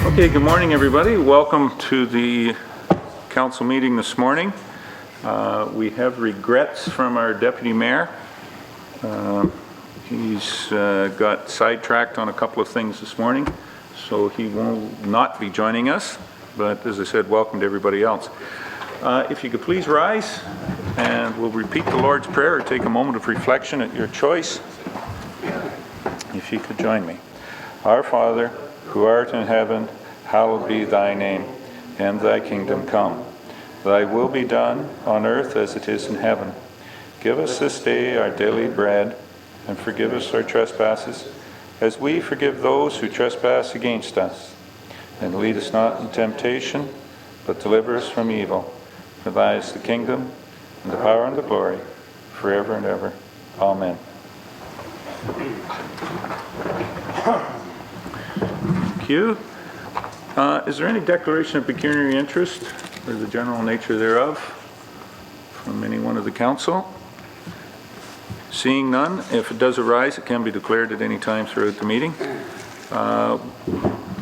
Okay, good morning, everybody. Welcome to the council meeting this morning. We have regrets from our deputy mayor. He's got sidetracked on a couple of things this morning, so he will not be joining us. But as I said, welcome to everybody else. If you could please rise, and we'll repeat the Lord's Prayer or take a moment of reflection at your choice. If you could join me. Our Father, who art in heaven, hallowed be thy name, and thy kingdom come. Thy will be done on earth as it is in heaven. Give us this day our daily bread, and forgive us our trespasses, as we forgive those who trespass against us. And lead us not in temptation, but deliver us from evil. For thy is the kingdom, and the power, and the glory, forever and ever. Amen. Thank you. Is there any declaration of pecuniary interest or the general nature thereof from anyone of the council? Seeing none, if it does arise, it can be declared at any time throughout the meeting.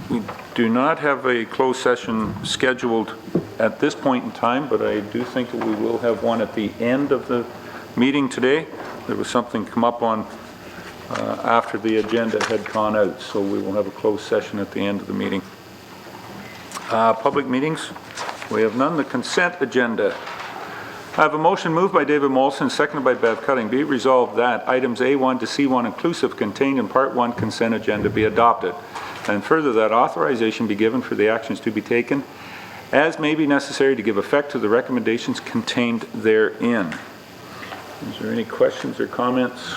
We do not have a closed session scheduled at this point in time, but I do think that we will have one at the end of the meeting today. There was something come up on after the agenda had gone out, so we will have a closed session at the end of the meeting. Public meetings, we have none. The consent agenda. I have a motion moved by David Molson, seconded by Bev Cutting. Be it resolved that items A1 to C1 inclusive contained in Part 1 consent agenda be adopted, and further that authorization be given for the actions to be taken as may be necessary to give effect to the recommendations contained therein. Is there any questions or comments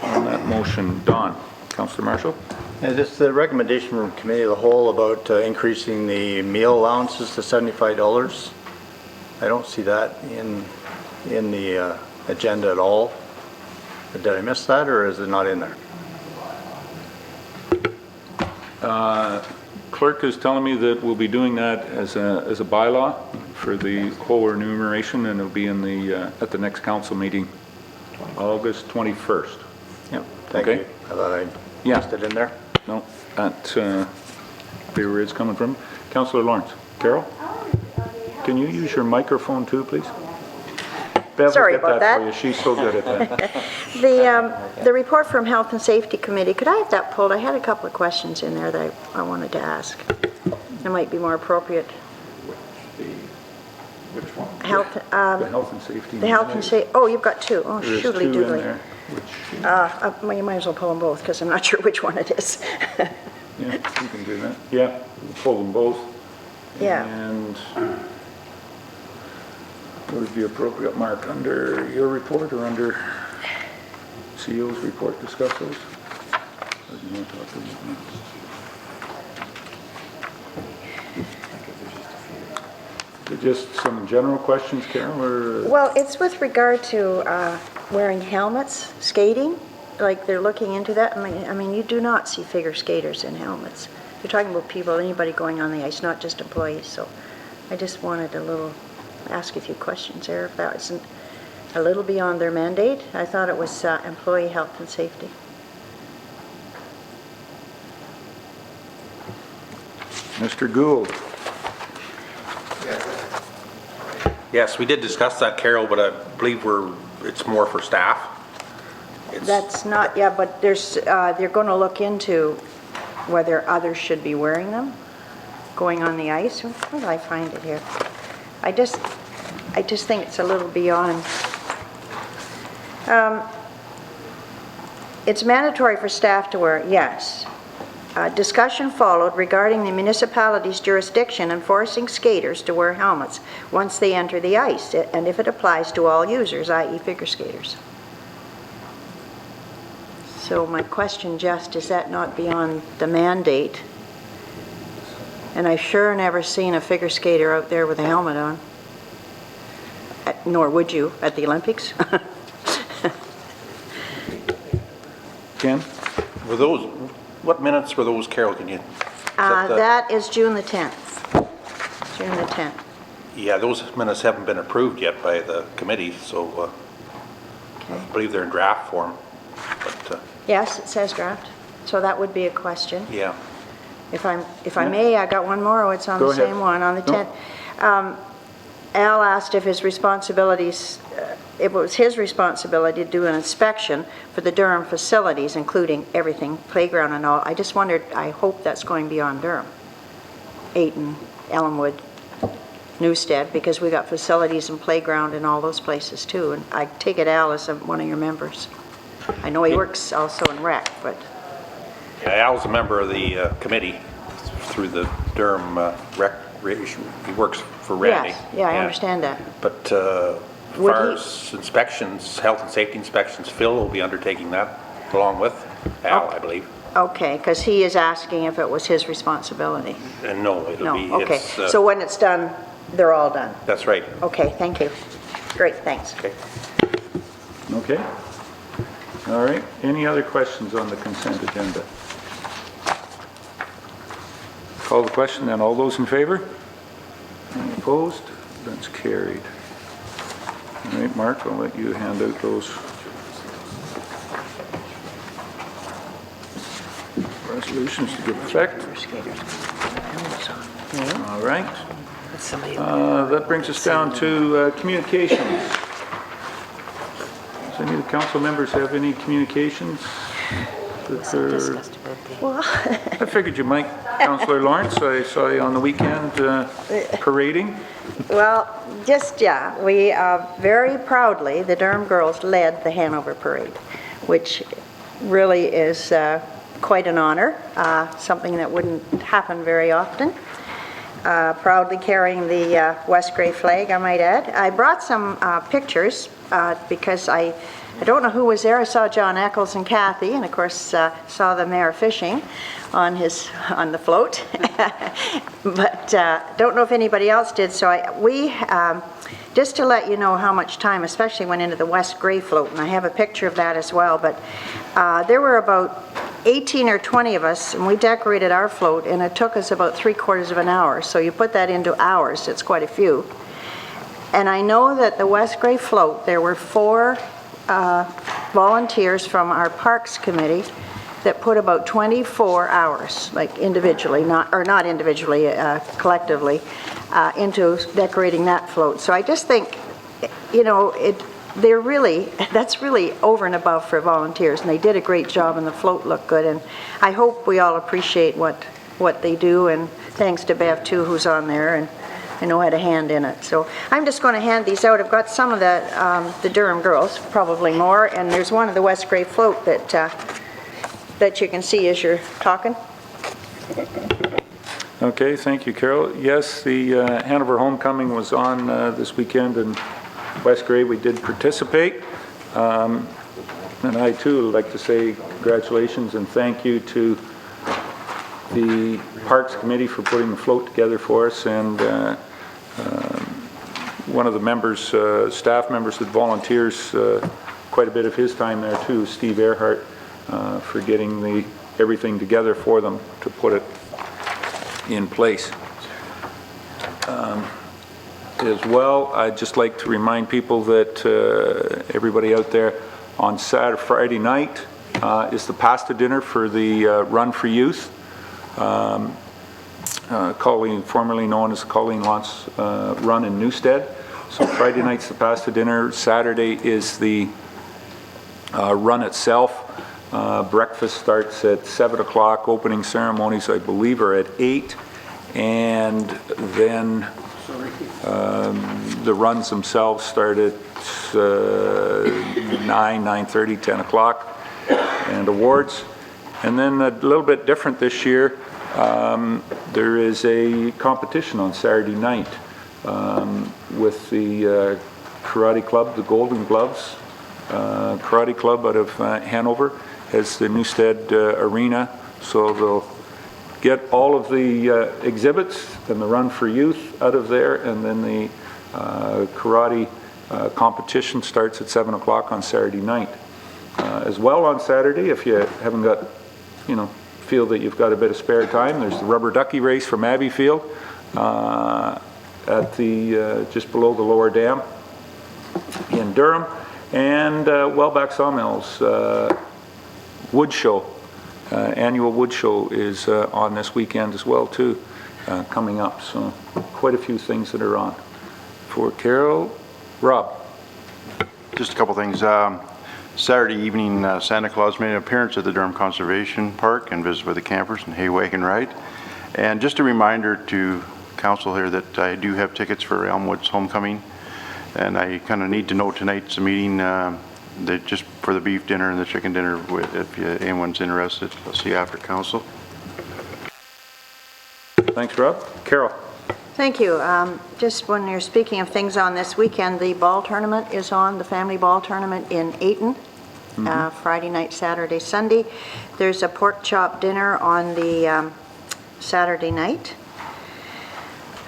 on that motion? Don. Councillor Marshall. Yeah, just the recommendation from committee of the whole about increasing the meal allowances to $75. I don't see that in the agenda at all. Did I miss that, or is it not in there? Clerk is telling me that we'll be doing that as a bylaw for the whole enumeration, and it'll be in the at the next council meeting, August 21st. Yep. Thank you. I thought I missed it in there. No, that's where it's coming from. Councillor Lawrence. Carol, can you use your microphone too, please? Bev, Sorry will get about that that. for you. She's so good at that. The report from Health and Safety Committee, could I have that pulled? I had a couple of questions in there that I wanted to ask. It might be more appropriate. Which one? The Health and Safety. The Health and Safety, oh, you've got two. Oh, There's shootly two in doodly. there. Well, you might as well pull them both because I'm not sure which one it is. Yeah, you can do that. Yeah, we'll pull them both. Yeah. And what is the appropriate mark, under your report or under CEO's report? Discuss those. Or do you want to talk to them? Just some general questions, Carol, or? Well, it's with regard to wearing helmets, skating, like they're looking into that. I mean, you do not see figure skaters in helmets. You're talking about people, anybody going on the ice, not just employees. So I just wanted ask a few questions there, if that isn't a little beyond their mandate. I thought it was employee health and safety. Mr. Gould. Yes, we did discuss that, Carol, but I believe it's more for staff. That's not, yeah, but they're going to look into whether others should be wearing them going on the ice. Where did I find it here? I just think it's a little beyond. It's mandatory for staff to wear, yes. Discussion followed regarding the municipality's jurisdiction enforcing skaters to wear helmets once they enter the ice, and if it applies to all users, i.e. figure skaters. So my question just, is that not beyond the mandate? And I've sure never seen a figure skater out there with a helmet on. Nor would you at the Olympics. Ken? Were those, what minutes were those, Carol? Can you? That is June the 10th. June the 10th. Yeah, those minutes haven't been approved yet by the committee, so I believe they're in draft form. But Yes, it says draft. So that would be a question. yeah. If I may, I got one more, oh, it's on Go the ahead. same one, on the No. 10th. Al asked if his responsibilities, if it was his responsibility to do an inspection for the Durham facilities, including everything, playground and all. I just wondered, I hope that's going beyond Durham, Ayton, Elmwood, Newstead, because we got facilities and playground in all those places too. And I take it Al is one of your members. I know he works also in rec, but Yeah, Al's a member of the committee through the Durham Recreation. He works for Randy. yes, yeah, I understand that. But as Would far he- as inspections, health and safety inspections, Phil will be undertaking that along with Al, I believe. Okay, because he is asking if it was his responsibility. And no, it'll No, be, okay. it's, So when it's done, they're all done. that's right. Okay, thank you. Great, thanks. Okay. Okay. All right. Any other questions on the consent agenda? Call the question, then. All those in favor? Any opposed? That's carried. All right, Mark, I'll let you hand out those resolutions to give effect. All right. That brings us down to communications. Does any of the council members have any communications? Well, I figured you might, Councillor Lawrence. I saw you on the weekend parading. well, just, yeah, we very proudly, the Durham girls led the Hanover Parade, which really is quite an honor, something that wouldn't happen very often. Proudly carrying the West Grey flag, I might add. I brought some pictures because I don't know who was there. I saw John Eccles and Kathy, and of course saw the mayor fishing on the float. But don't know if anybody else did. So we just to let you know how much time, especially went into the West Grey float, and I have a picture of that as well. But there were about 18 or 20 of us, and we decorated our float, and it took us about 3/4 of an hour. So you put that into hours, it's quite a few. And I know that the West Grey float, there were 4 volunteers from our Parks Committee that put about 24 hours, like individually, not individually, collectively, into decorating that float. So I just think, you know, that's really over and above for volunteers, and they did a great job, and the float looked good, and I hope we all appreciate what they do, and thanks to Bev too, who's on there, and I know had a hand in it. So I'm just going to hand these out. I've got some of the Durham girls, probably more, and there's one of the West Grey float that you can see as you're talking. Okay, thank you, Carol. Yes, the Hanover Homecoming was on this weekend in West Grey. We did participate. And I, too, would like to say congratulations and thank you to the Parks Committee for putting the float together for us, and one of the members, staff members that volunteers quite a bit of his time there, too, Steve Earhart, for getting everything together for them to put it in place. As well, I'd just like to remind people that everybody out there, on Friday night is the pasta dinner for the Run for Youth. Colleen, formerly known as Colleen Wants Run in Newstead. So Friday night's the pasta dinner. Saturday is the run itself. Breakfast starts at 7 o'clock. Opening ceremonies, I believe, are at 8. And then the runs themselves start at 9:30, 10 o'clock, and awards. And then a little bit different this year, there is a competition on Saturday night with the Karate Club, the Golden Gloves Karate Club out of Hanover, has the Newstead Arena, so they'll get all of the exhibits and the Run for Youth out of there, and then the karate competition starts at 7 o'clock on Saturday night. As well on Saturday, if you haven't got, feel that you've got a bit of spare time, there's the rubber ducky race from Abbeyfield at the just below the lower dam in Durham, and Wellback Sawmills wood show annual wood show is on this weekend as well too, coming up. So quite a few things that are on. For Carol, Rob. Just a couple things. Saturday evening, Santa Claus made an appearance at the Durham Conservation Park and visited with the campers and hay wagon ride. And just a reminder to council here that I do have tickets for Elmwood's homecoming, and I kind of need to know tonight's meeting that just for the beef dinner and the chicken dinner. If anyone's interested, I'll see you after council. Thanks, Rob. Carol. Thank you. Just when you're speaking of things on this weekend, the ball tournament is on, the family ball tournament in Ayton, Friday night, Saturday, Sunday. There's a pork chop dinner on the Saturday night.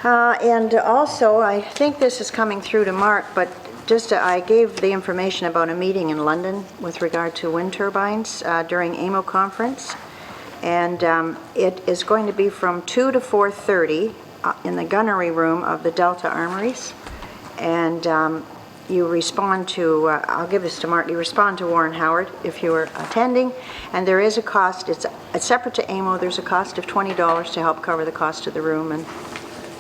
And also, I think this is coming through to Mark, but just I gave the information about a meeting in London with regard to wind turbines during AMO conference. And it is going to be from 2 to 4:30 in the gunnery room of the Delta Armories. And you respond to, I'll give this to Mark, you respond to Warren Howard if you are attending. And there is a cost, it's separate to AMO, there's a cost of $20 to help cover the cost of the room and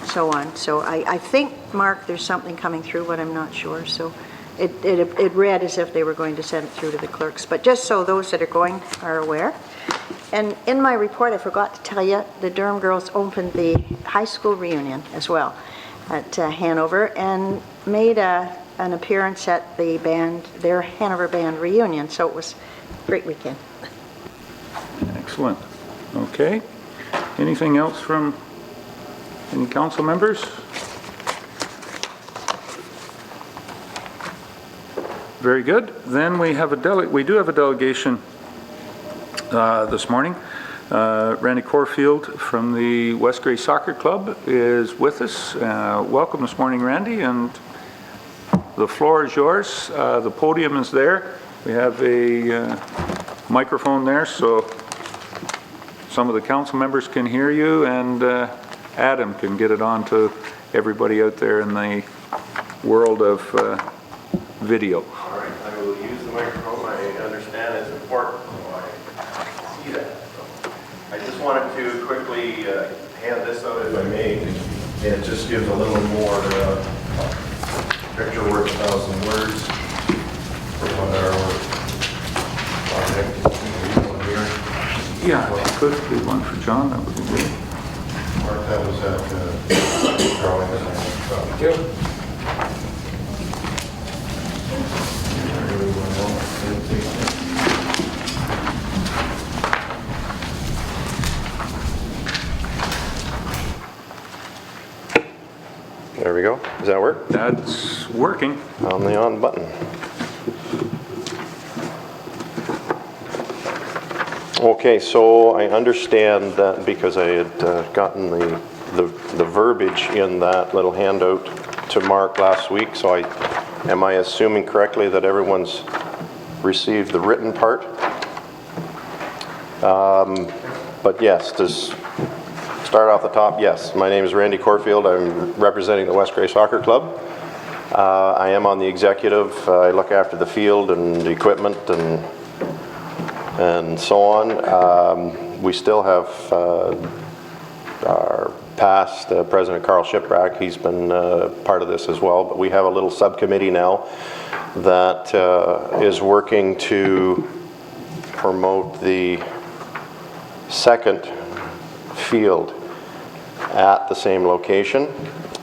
so on. So I think, Mark, there's something coming through, but I'm not sure. So it read as if they were going to send it through to the clerks. But just so those that are going are aware. And in my report, I forgot to tell you, the Durham girls opened the high school reunion as well at Hanover and made an appearance at the band, their Hanover band reunion. So it was a great weekend. Excellent. Okay. Anything else from any council members? Very good. Then we have we do have a delegation this morning. Randy Corfield from the West Grey Soccer Club is with us. Welcome this morning, Randy, and the floor is yours. The podium is there. We have a microphone there, so some of the council members can hear you, and Adam can get it on to everybody out there in the world of video. All right, I will use the microphone. I understand it's important, so I see that. So I just wanted to quickly hand this out, if I may. It just gives a little more picture worth 1,000 words for what our project is here. Yeah, if you could do one for John, that would be great. Mark, that was at drawing. Thank you. There we go. Does that work? That's working. On the on button. Okay, so I understand that because I had gotten the verbiage in that little handout to Mark last week, so am I assuming correctly that everyone's received the written part? But yes, just start off the top. Yes, my name is Randy Corfield. I'm representing the West Grey Soccer Club. I am on the executive. I look after the field and the equipment and so on. We still have our past President Carl Shiprack. He's been part of this as well, but we have a little subcommittee now that is working to promote the second field at the same location.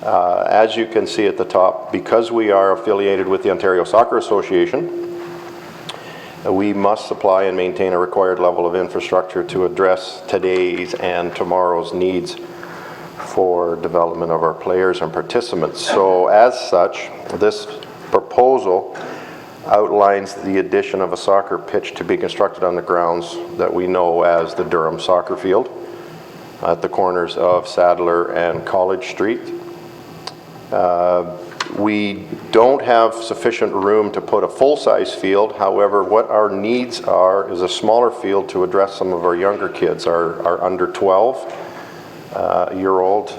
As you can see at the top, because we are affiliated with the Ontario Soccer Association, we must supply and maintain a required level of infrastructure to address today's and tomorrow's needs for development of our players and participants. So as such, this proposal outlines the addition of a soccer pitch to be constructed on the grounds that we know as the Durham Soccer Field at the corners of Sadler and College Street. We don't have sufficient room to put a full-size field. However, what our needs are is a smaller field to address some of our younger kids, our under 12-year-old,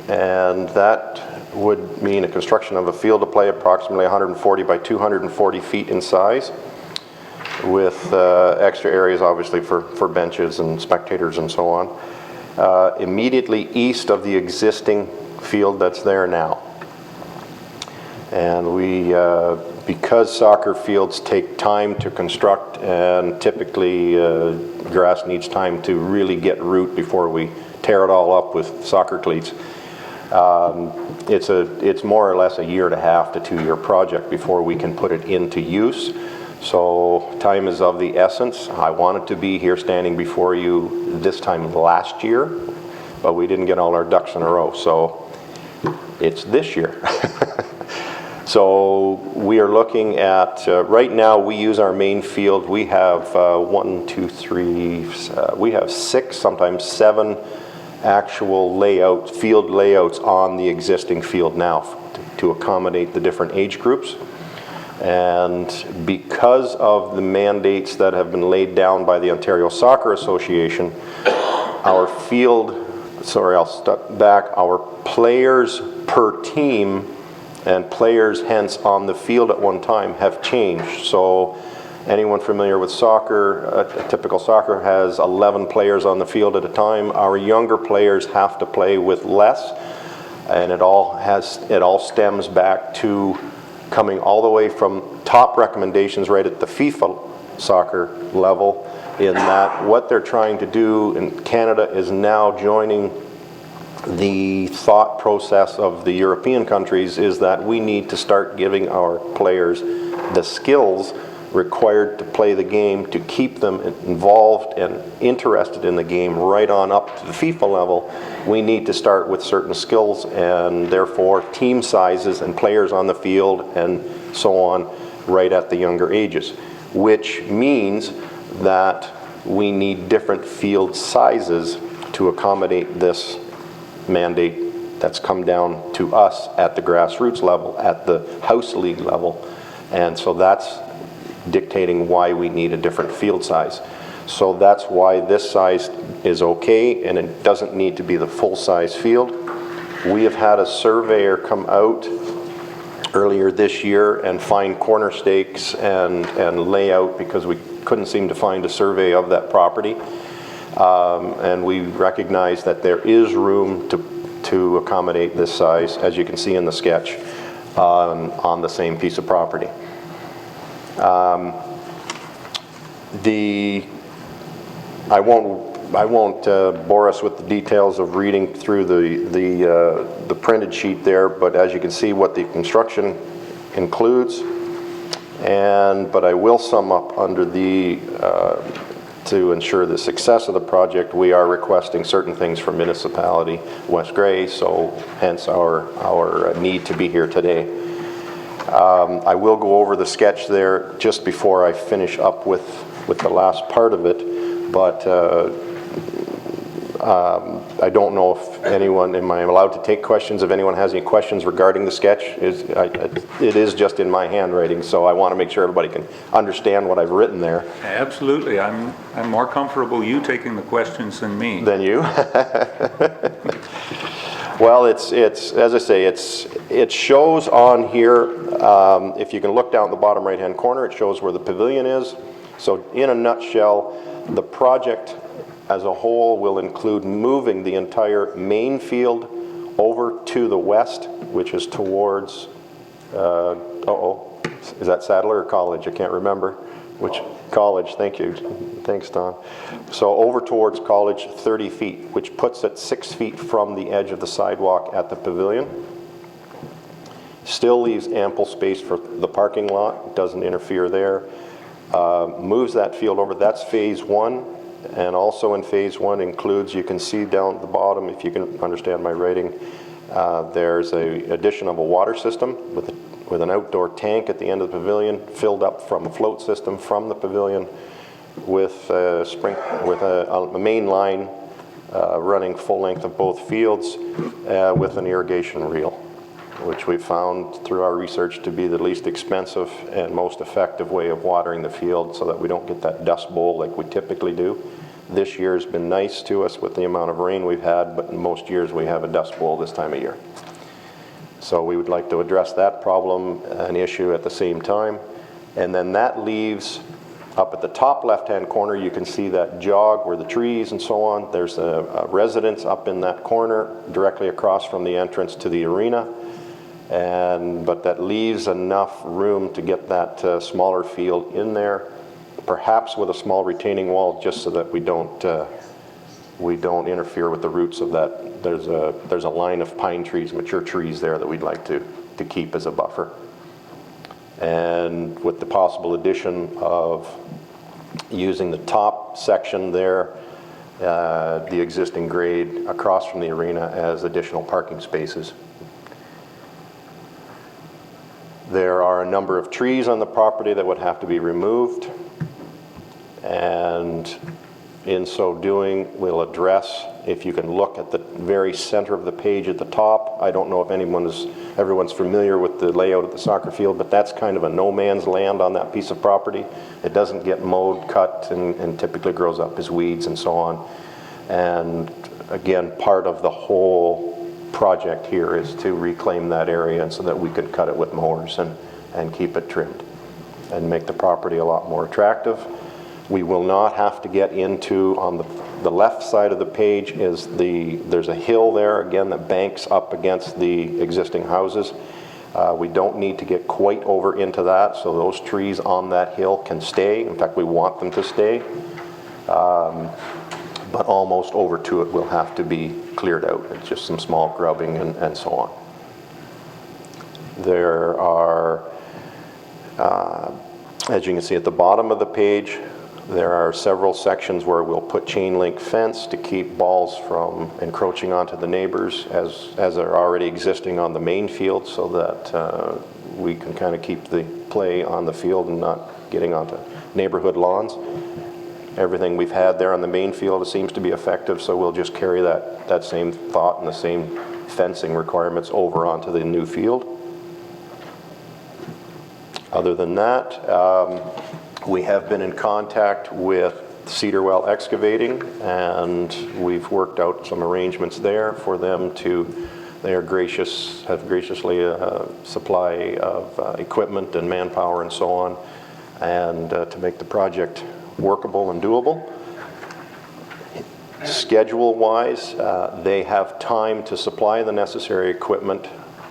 and that would mean a construction of a field to play approximately 140 by 240 feet in size. with extra areas obviously for benches and spectators and so on, immediately east of the existing field that's there now. And we, because soccer fields take time to construct, and typically grass needs time to really get root before we tear it all up with soccer cleats, it's more or less a 1.5 to 2 year project before we can put it into use. So time is of the essence. I wanted to be here standing before you this time last year, but we didn't get all our ducks in a row, so it's this year. So we are looking at, right now we use our main field. We have 1, 2, 3, we have 6, sometimes 7 actual field layouts on the existing field now to accommodate the different age groups. And because of the mandates that have been laid down by the Ontario Soccer Association, our I'll step back, our players per team and players hence on the field at one time have changed. So anyone familiar with soccer, a typical soccer has 11 players on the field at a time. Our younger players have to play with less, and it all stems back to coming all the way from top recommendations right at the FIFA soccer level, in that what they're trying to do in Canada is now joining the thought process of the European countries, is that we need to start giving our players the skills required to play the game, to keep them involved and interested in the game right on up to the FIFA level. We need to start with certain skills, and therefore team sizes and players on the field and so on right at the younger ages, which means that we need different field sizes to accommodate this mandate that's come down to us at the grassroots level, at the house league level. And so that's dictating why we need a different field size. So that's why this size is okay, and it doesn't need to be the full size field. We have had a surveyor come out earlier this year and find corner stakes and layout, because we couldn't seem to find a survey of that property. And we recognize that there is room to accommodate this size, as you can see in the sketch, on the same piece of property. I won't bore us with the details of reading through the printed sheet there, but as you can see what the construction includes, but I will sum up under the to ensure the success of the project, we are requesting certain things from Municipality West Grey, so hence our need to be here today. I will go over the sketch there just before I finish up with the last part of it, but I don't know if anyone, am I allowed to take questions if anyone has any questions regarding the sketch? It is just in my handwriting, so I want to make sure everybody can understand what I've written there. Absolutely. I'm more comfortable you taking the questions than me. Than you? Well, it's as I say, it shows on here, if you can look down at the bottom right-hand corner, it shows where the pavilion is. So in a nutshell, the project as a whole will include moving the entire main field over to the west, which is towards, is that Sadler or College? I can't remember. Which College, thank you. Thanks, Don. So over towards College, 30 feet, which puts it 6 feet from the edge of the sidewalk at the pavilion. Still leaves ample space for the parking lot, doesn't interfere there. Moves that field over, that's phase 1. And also in phase 1 includes, you can see down at the bottom, if you can understand my writing, there's a addition of a water system with an outdoor tank at the end of the pavilion, filled up from a float system from the pavilion with a main line running full length of both fields with an irrigation reel, which we found through our research to be the least expensive and most effective way of watering the field, so that we don't get that dust bowl like we typically do. This year has been nice to us with the amount of rain we've had, but in most years we have a dust bowl this time of year. So we would like to address that problem, an issue at the same time. And then that leaves Up at the top left-hand corner, you can see that jog where the trees and so on. There's a residence up in that corner directly across from the entrance to the arena. But that leaves enough room to get that smaller field in there, perhaps with a small retaining wall, just so that we don't interfere with the roots of that. There's a line of pine trees, mature trees there that we'd like to keep as a buffer. And with the possible addition of using the top section there, the existing grade across from the arena as additional parking spaces. There are a number of trees on the property that would have to be removed, and in so doing, we'll address, if you can look at the very center of the page at the top, I don't know if everyone's familiar with the layout of the soccer field, but that's kind of a no man's land on that piece of property. It doesn't get mowed, cut, and typically grows up as weeds and so on. And again, part of the whole project here is to reclaim that area, and so that we can cut it with mowers and keep it trimmed and make the property a lot more attractive. We will not have to get into, on the left side of the page there's a hill there again that banks up against the existing houses. We don't need to get quite over into that, so those trees on that hill can stay. In fact, we want them to stay. But almost over to it will have to be cleared out. It's just some small grubbing and so on. There are, as you can see at the bottom of the page, there are several sections where we'll put chain link fence to keep balls from encroaching onto the neighbors as are already existing on the main field, so that we can kind of keep the play on the field and not getting onto neighborhood lawns. Everything we've had there on the main field seems to be effective, so we'll just carry that same thought and the same fencing requirements over onto the new field. Other than that, we have been in contact with Cedarwell Excavating, and we've worked out some arrangements there for them to, have graciously supply of equipment and manpower and so on, and to make the project workable and doable. Schedule-wise, they have time to supply the necessary equipment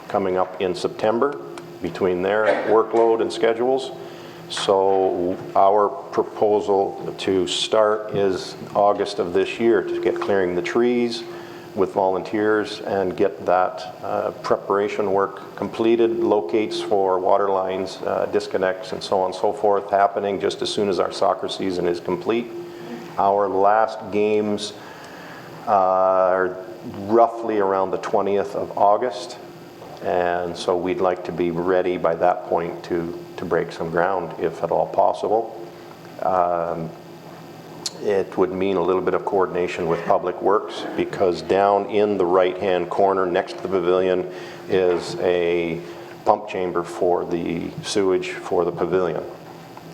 coming up in September between their workload and schedules. So our proposal to start is August of this year, to get clearing the trees with volunteers and get that preparation work completed, locates for water lines, disconnects and so on and so forth happening just as soon as our soccer season is complete. Our last games are roughly around the 20th of August, and so we'd like to be ready by that point to break some ground if at all possible. It would mean a little bit of coordination with Public Works, because down in the right-hand corner next to the pavilion is a pump chamber for the sewage for the pavilion.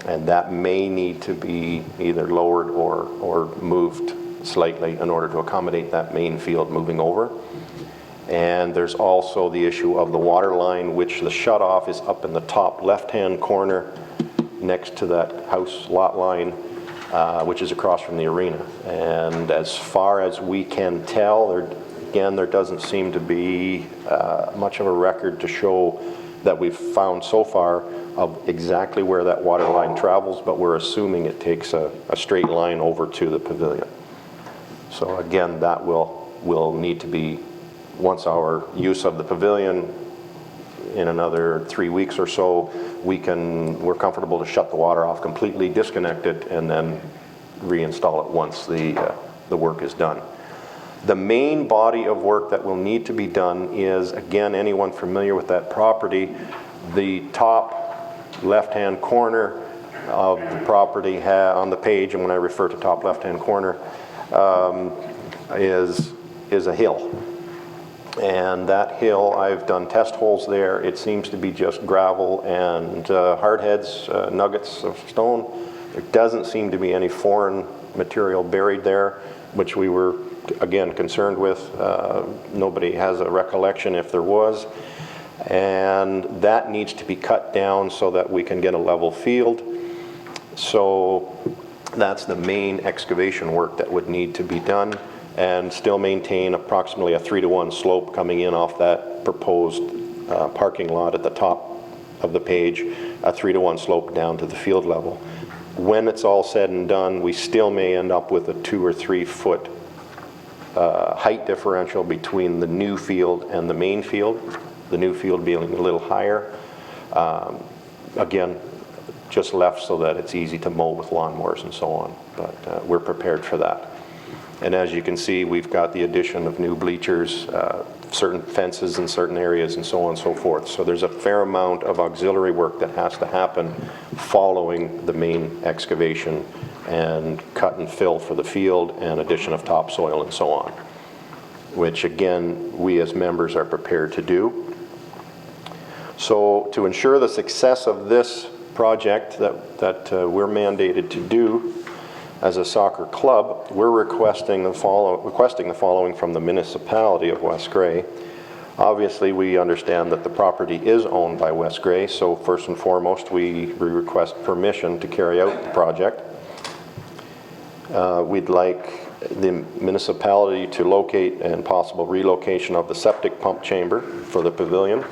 And that may need to be either lowered or moved slightly in order to accommodate that main field moving over. And there's also the issue of the water line, which the shutoff is up in the top left-hand corner next to that house lot line, which is across from the arena. And as far as we can tell, there doesn't seem to be much of a record to show that we've found so far of exactly where that water line travels, but we're assuming it takes a straight line over to the pavilion. So again, that will need to be, once our use of the pavilion in another 3 weeks or so, we're comfortable to shut the water off completely, disconnect it, and then reinstall it once the work is done. The main body of work that will need to be done is, again, anyone familiar with that property, the top left-hand corner of the property on the page, and when I refer to top left-hand corner, is a hill. And that hill, I've done test holes there. It seems to be just gravel and hard heads, nuggets of stone. There doesn't seem to be any foreign material buried there, which we were, again, concerned with. Nobody has a recollection if there was. And that needs to be cut down so that we can get a level field. So that's the main excavation work that would need to be done, and still maintain approximately a 3-to-1 slope coming in off that proposed parking lot at the top of the page, a 3-to-1 slope down to the field level. When it's all said and done, we still may end up with a 2 or 3 foot height differential between the new field and the main field, the new field being a little higher. Again, just left so that it's easy to mow with lawnmowers and so on, but we're prepared for that. And as you can see, we've got the addition of new bleachers, certain fences in certain areas and so on and so forth. So there's a fair amount of auxiliary work that has to happen following the main excavation and cut and fill for the field and addition of topsoil and so on, which again, we as members are prepared to do. So to ensure the success of this project that we're mandated to do as a soccer club, we're requesting the following from the Municipality of West Grey. Obviously, we understand that the property is owned by West Grey, so first and foremost, we request permission to carry out the project. We'd like the municipality to locate and possible relocation of the septic pump chamber for the pavilion.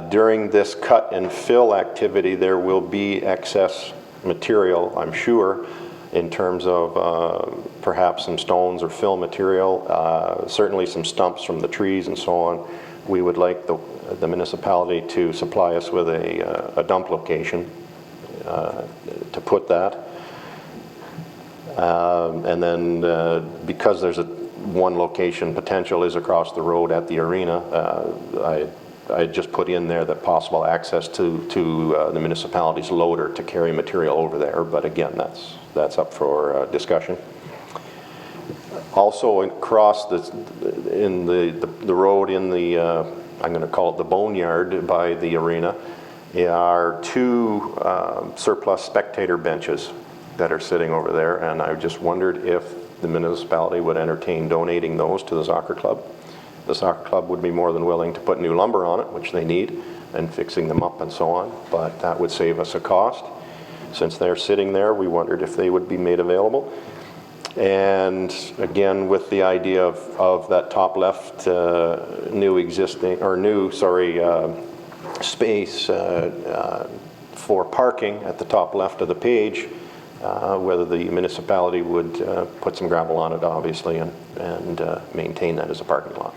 During this cut and fill activity, there will be excess material, I'm sure, in terms of perhaps some stones or fill material, certainly some stumps from the trees and so on. We would like the municipality to supply us with a dump location to put that. And then because there's one location potential is across the road at the arena, I just put in there that possible access to the municipality's loader to carry material over there, but again, that's up for discussion. Also across the road in the, I'm going to call it the boneyard by the arena, are 2 surplus spectator benches that are sitting over there, and I just wondered if the municipality would entertain donating those to the soccer club. The soccer club would be more than willing to put new lumber on it, which they need, and fixing them up and so on, but that would save us a cost. Since they're sitting there, we wondered if they would be made available. And again, with the idea of that top left space for parking at the top left of the page, whether the municipality would put some gravel on it, obviously, and maintain that as a parking lot.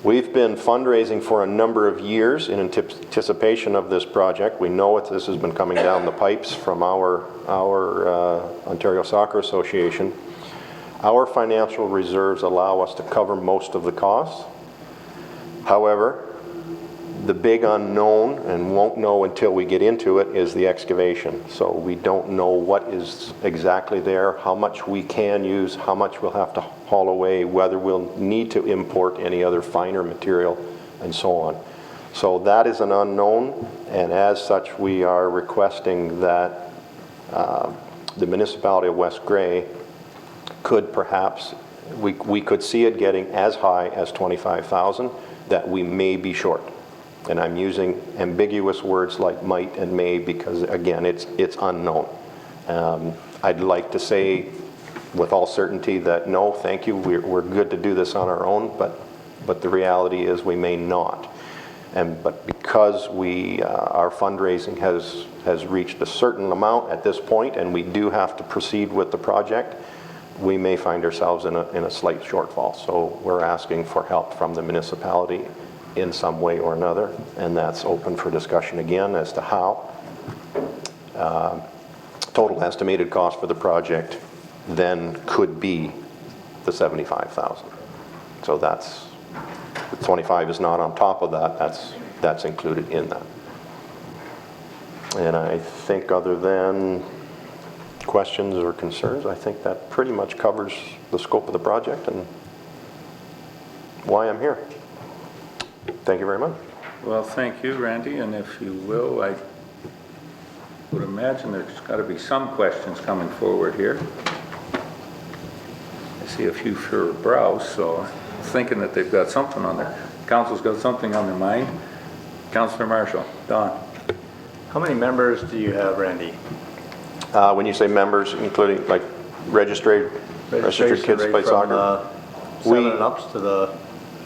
We've been fundraising for a number of years in anticipation of this project. We know this has been coming down the pipes from our Ontario Soccer Association. Our financial reserves allow us to cover most of the costs. However, the big unknown, and won't know until we get into it, is the excavation. So we don't know what is exactly there, how much we can use, how much we'll have to haul away, whether we'll need to import any other finer material, and so on. So that is an unknown, and as such we are requesting that the municipality of West Grey could perhaps, we could see it getting as high as $25,000, that we may be short. And I'm using ambiguous words like might and may because, again, it's unknown. I'd like to say with all certainty that no, thank you, we're good to do this on our own, but the reality is we may not. But because our fundraising has reached a certain amount at this point, and we do have to proceed with the project, we may find ourselves in a slight shortfall. So we're asking for help from the municipality in some way or another, and that's open for discussion again as to how. Total estimated cost for the project then could be the $75,000. So that's, the 25 is not on top of that, that's included in that. And I think other than questions or concerns, I think that pretty much covers the scope of the project and why I'm here. Thank you very much. Well, thank you, Randy, and if you will, I would imagine there's got to be some questions coming forward here. I see a few furrowed brows, so I'm thinking that they've got something on their, council's got something on their mind. Councillor Marshall, Don. How many members do you have, Randy? When you say members, including like registered kids Registration play rate from, soccer? 7 and ups to the,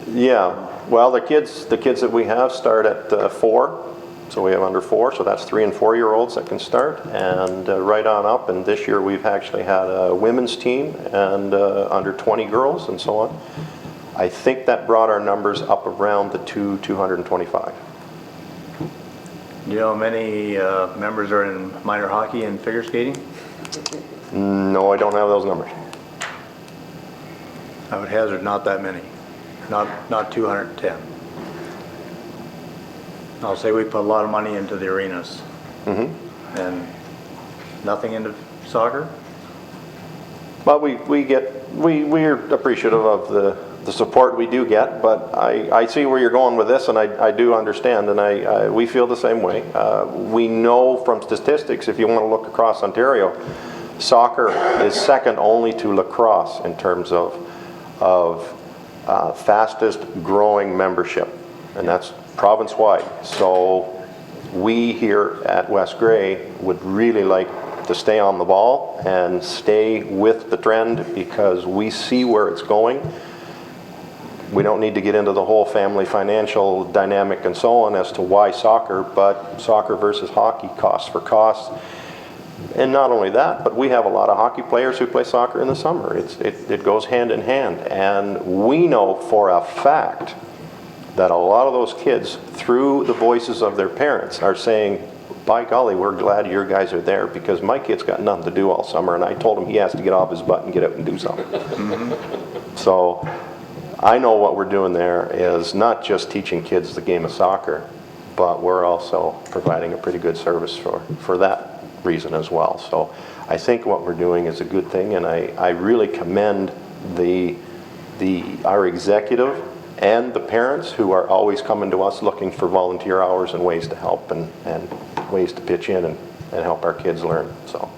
Yeah, well, the kids that we have start at 4, so we have under 4, so that's 3 and 4-year-olds that can start, and right on up. And this year we've actually had a women's team and under 20 girls and so on. I think that brought our numbers up around the 225. do you know how many members are in minor hockey and figure skating? No, I don't have those numbers. I would hazard not that many, not 210. I'll say we put a lot of money into the arenas. And nothing into soccer? But we're appreciative of the support we do get, but I see where you're going with this, and I do understand, and we feel the same way. We know from statistics, if you want to look across Ontario, soccer is second only to lacrosse in terms of fastest growing membership, and that's province-wide. So we here at West Grey would really like to stay on the ball and stay with the trend, because we see where it's going. We don't need to get into the whole family financial dynamic and so on as to why soccer, but soccer versus hockey, cost for cost. And not only that, but we have a lot of hockey players who play soccer in the summer. It goes hand in hand. And we know for a fact that a lot of those kids, through the voices of their parents, are saying, by golly, we're glad your guys are there, because my kid's got nothing to do all summer, and I told him he has to get off his butt and get out and do something. So I know what we're doing there is not just teaching kids the game of soccer, but we're also providing a pretty good service for that reason as well. So I think what we're doing is a good thing, and I really commend our executive and the parents who are always coming to us looking for volunteer hours and ways to help and ways to pitch in and help our kids learn. So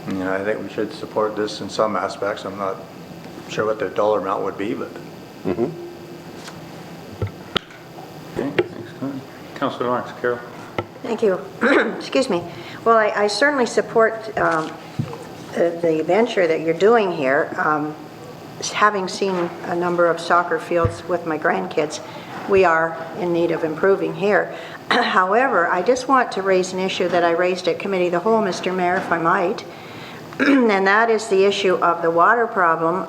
Yeah, I think we should support this in some aspects. I'm not sure what the dollar amount would be, but Okay, thanks, Tony. Councillor Lawrence, Carol. Thank you. Excuse me. Well, I certainly support the venture that you're doing here. Having seen a number of soccer fields with my grandkids, we are in need of improving here. However, I just want to raise an issue that I raised at Committee of the Whole, Mr. Mayor, if I might, and that is the issue of the water problem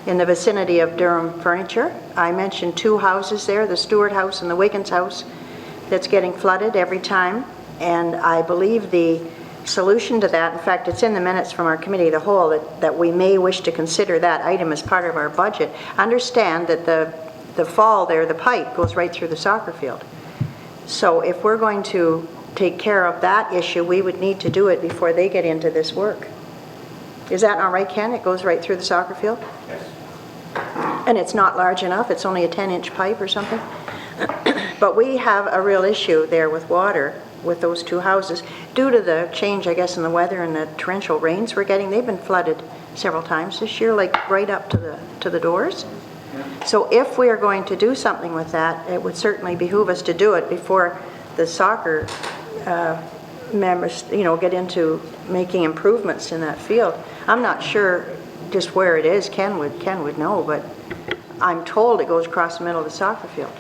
in the vicinity of Durham Furniture. I mentioned 2 houses there, the Stewart House and the Wiggins House, that's getting flooded every time, and I believe the solution to that, in fact, it's in the minutes from our Committee of the Whole, that we may wish to consider that item as part of our budget. Understand that the fall there, the pipe goes right through the soccer field. So if we're going to take care of that issue, we would need to do it before they get into this work. Is that not right, Ken? It goes right through the soccer field? Yes. And it's not large enough? It's only a 10-inch pipe or something? But we have a real issue there with water with those 2 houses. Due to the change, I guess, in the weather and the torrential rains we're getting, they've been flooded several times this year, like right up to the doors. So if we are going to do something with that, it would certainly behoove us to do it before the soccer members, get into making improvements in that field. I'm not sure just where it is. Ken would know, but I'm told it goes across the middle of the soccer field.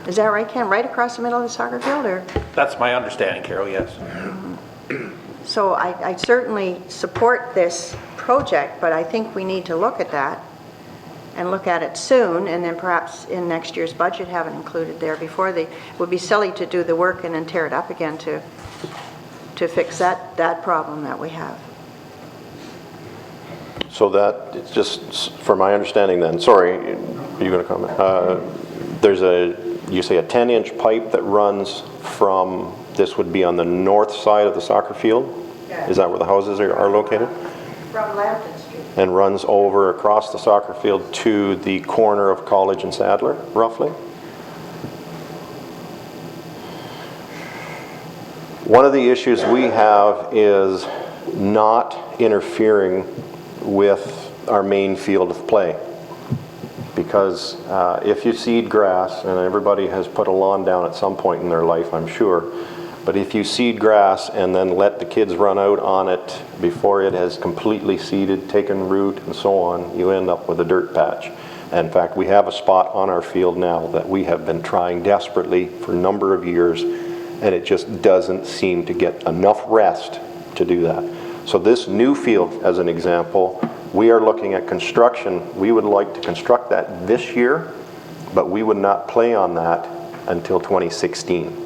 Is that right, Ken? Right across the middle of the soccer field, or? That's my understanding, Carol, yes. So I certainly support this project, but I think we need to look at that and look at it soon, and then perhaps in next year's budget have it included there before it would be silly to do the work and then tear it up again to fix that problem that we have. So that, it's just for my understanding then, sorry, are you going to comment? There's you say a 10-inch pipe that runs from, this would be on the north side of the soccer field? Yeah. Is that where the houses are located? From Lambton Street. And runs over across the soccer field to the corner of College and Sadler, roughly? One of the issues we have is not interfering with our main field of play, because if you seed grass, and everybody has put a lawn down at some point in their life, I'm sure, but if you seed grass and then let the kids run out on it before it has completely seeded, taken root, and so on, you end up with a dirt patch. In fact, we have a spot on our field now that we have been trying desperately for a number of years, and it just doesn't seem to get enough rest to do that. So this new field, as an example, we are looking at construction. We would like to construct that this year, but we would not play on that until 2016.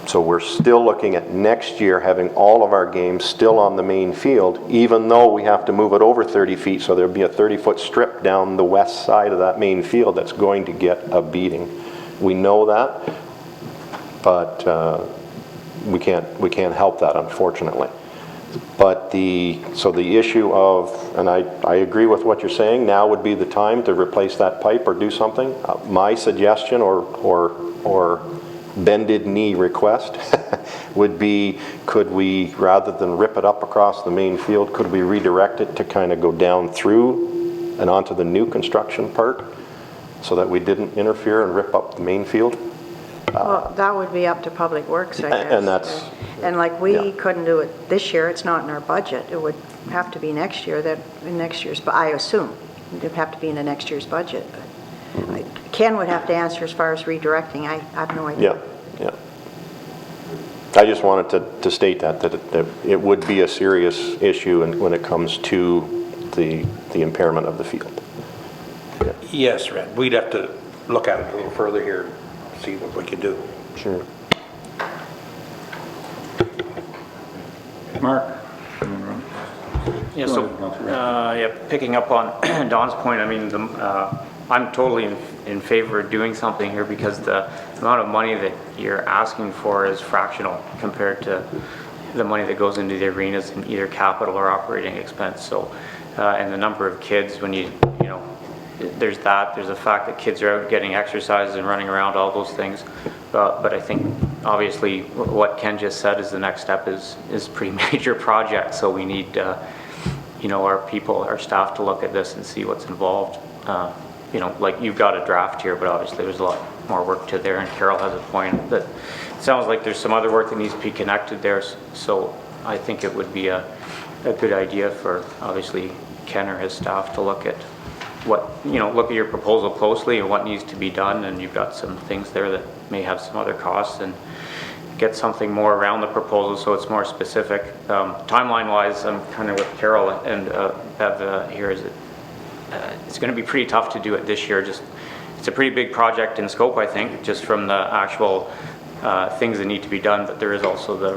So we're still looking at next year having all of our games still on the main field, even though we have to move it over 30 feet, so there'll be a 30-foot strip down the west side of that main field that's going to get a beating. We know that, but we can't help that, unfortunately. But so the issue of, and I agree with what you're saying, now would be the time to replace that pipe or do something. My suggestion or bended knee request would be, could we, rather than rip it up across the main field, could we redirect it to kind of go down through and onto the new construction part so that we didn't interfere and rip up the main field? Well, that would be up to Public Works, I guess. And that's... And like we yeah. couldn't do it this year, it's not in our budget. It would have to be next year, but I assume it'd have to be in the next year's budget. Ken would have to answer as far as redirecting. I have no idea. Yeah. I just wanted to state that it would be a serious issue when it comes to the impairment of the field. Yeah. Yes, Red, we'd have to look at it a little further here, see what we can do. Sure. Mark? Yeah, so, picking up on Don's point, I mean, I'm totally in favor of doing something here because the amount of money that you're asking for is fractional compared to the money that goes into the arenas in either capital or operating expense. So, and the number of kids, when you know, there's the fact that kids are out getting exercise and running around, all those things. But I think obviously what Ken just said is the next step is a pretty major project. So we need, you know, our staff to look at this and see what's involved. You know, like you've got a draft here, but obviously there's a lot more work to there. And Carol has a point that it sounds like there's some other work that needs to be connected there. So I think it would be a good idea for obviously Ken or his staff to look at what, you know, look at your proposal closely and what needs to be done, and you've got some things there that may have some other costs, and get something more around the proposal so it's more specific. Timeline wise, I'm kind of with Carol and Bev here. Is it's going to be pretty tough to do it this year. Just it's a pretty big project in scope, I think, just from the actual things that need to be done, but there is also the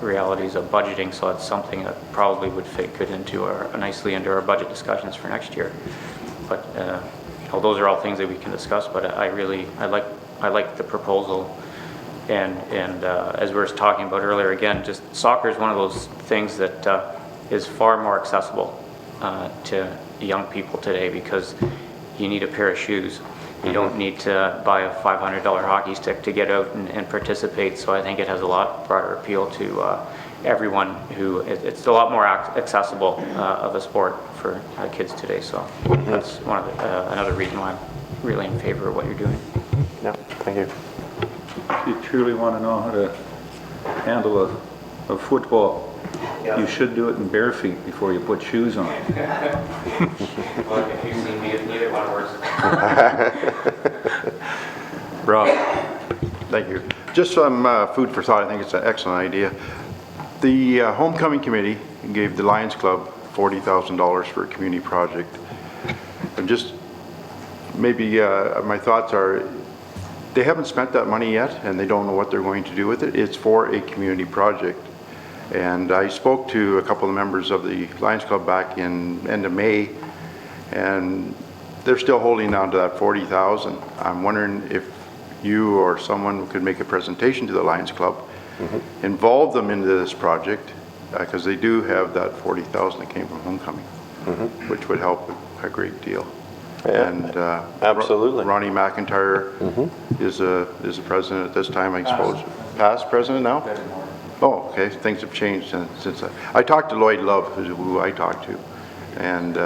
realities of budgeting, so it's something that probably would fit good into nicely into our budget discussions for next year. But you know, those are all things that we can discuss. But I like the proposal, and as we were talking about earlier, again, just soccer is one of those things that is far more accessible to young people today because you need a pair of shoes. You don't need to buy a $500 hockey stick to get out and participate. So I think it has a lot broader appeal to everyone who, it's a lot more accessible of a sport for kids today. So that's one of another reason why I'm really in favor of what you're doing. Yeah, thank you. If you truly want to know how to handle a football, you should do it in bare feet before you put shoes on. Well, if you see me, neither one works. Rob? Thank you. Just some food for thought. I think it's an excellent idea. The homecoming committee gave the Lions Club $40,000 for a community project. And just maybe my thoughts are, they haven't spent that money yet and they don't know what they're going to do with it. It's for a community project. And I spoke to a couple of members of the Lions Club back in end of May, and they're still holding on to that $40,000. I'm wondering if you or someone could make a presentation to the Lions Club, involve them into this project, because they do have that $40,000 that came from homecoming, which would help a great deal. Yeah, and absolutely. Ronnie McIntyre is a president at this time, I suppose. Past president now? Oh, okay. Things have changed since I talked to Lloyd Love, who I talked to, and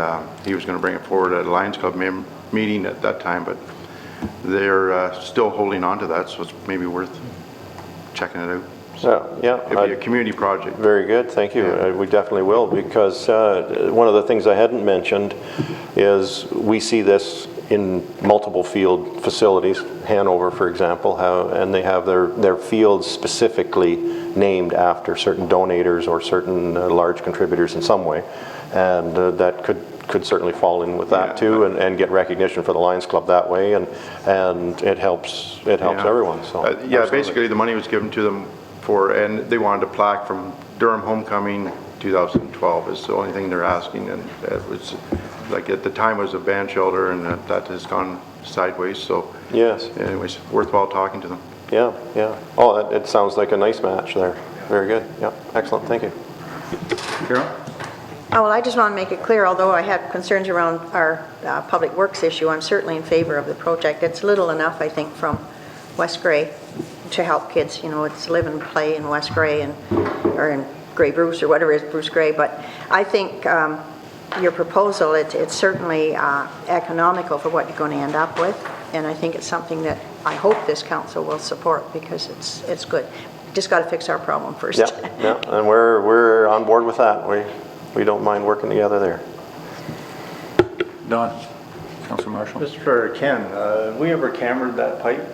he was going to bring it forward at a Lions Club meeting at that time, but they're still holding on to that, so it's maybe worth checking it out. Yeah, It'd be a community project. very good, thank you. We definitely will, because one of the things I hadn't mentioned is we see this in multiple field facilities, Hanover, for example, and they have their fields specifically named after certain donators or certain large contributors in some way, and that could certainly fall in with that too, and get recognition for the Lions Club that way, and it helps everyone. So yeah, basically the money was given to them and they wanted a plaque from Durham Homecoming 2012 is the only thing they're asking, and it was like at the time it was a band shelter, and that has gone sideways. So yes, anyways, worthwhile talking to them. yeah. Oh, it sounds like a nice match there. Very good. Yeah, excellent. Thank you. Carol? Oh, well, I just want to make it clear, although I had concerns around our public works issue, I'm certainly in favor of the project. It's little enough, I think, from West Grey to help kids. You know, it's live and play in West Grey or in Grey Bruce or whatever it is, Bruce Grey. But I think your proposal, it's certainly economical for what you're going to end up with. And I think it's something that I hope this council will support, because it's good. Just got to fix our problem first. Yeah, and we're on board with that. We don't mind working together there. Don? Councilor Marshall? Just for Ken, have we ever cambered that pipe?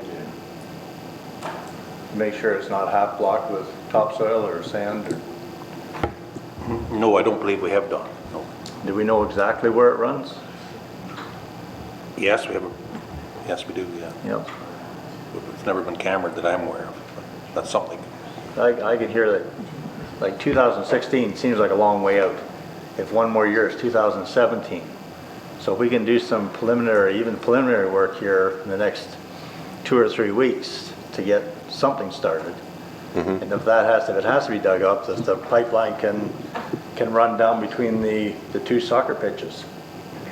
Make sure it's not half blocked with topsoil or sand? No, I don't believe we have done, no. Do we know exactly where it runs? Yes, we have, yes, we do, yeah. Yep. It's never been cambered that I'm aware of, but that's something. I can hear that, like 2016 seems like a long way out. If one more year is 2017. So if we can do some preliminary work here in the next 2 or 3 weeks to get something started. Mm-hmm. And if it has to be dug up, the pipeline can run down between the 2 soccer pitches.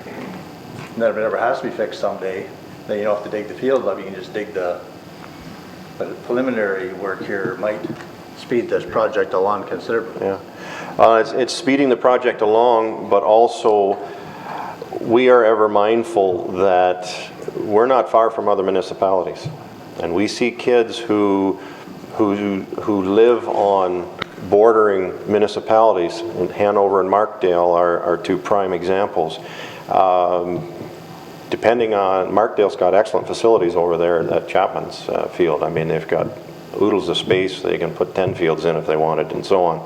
And then if it ever has to be fixed someday, then you don't have to dig the field up, you can just dig but preliminary work here might speed this project along considerably. Yeah, it's speeding the project along, but also we are ever mindful that we're not far from other municipalities, and we see kids who live on bordering municipalities. And Hanover and Markdale are 2 prime examples. Depending on, Markdale's got excellent facilities over there at Chapman's field. I mean, they've got oodles of space. They can put 10 fields in if they wanted, and so on.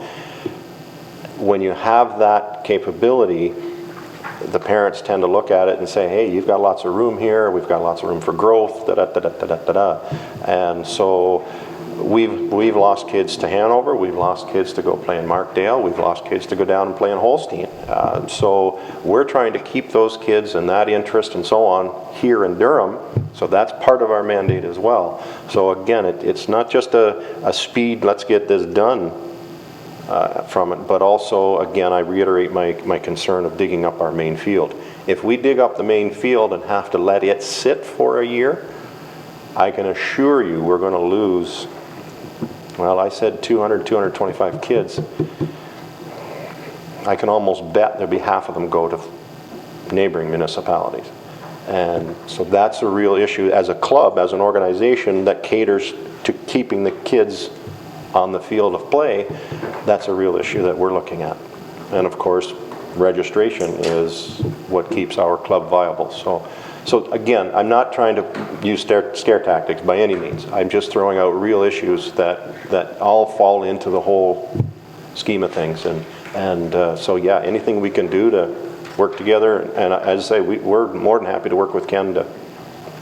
When you have that capability, the parents tend to look at it and say, hey, you've got lots of room here, we've got lots of room for growth, da-da-da-da-da-da-da. And so we've lost kids to Hanover, we've lost kids to go play in Markdale, we've lost kids to go down and play in Holstein. So we're trying to keep those kids and that interest and so on here in Durham, so that's part of our mandate as well. So again, it's not just a speed, let's get this done from it, but also, again, I reiterate my concern of digging up our main field. If we dig up the main field and have to let it sit for a year, I can assure you we're going to lose, well, I said 200, 225 kids. I can almost bet there'll be half of them go to neighboring municipalities. And so that's a real issue as a club, as an organization that caters to keeping the kids on the field of play. That's a real issue that we're looking at. And of course, registration is what keeps our club viable. So again, I'm not trying to use scare tactics by any means. I'm just throwing out real issues that all fall into the whole scheme of things. And so yeah, anything we can do to work together, and as I say, we're more than happy to work with Ken to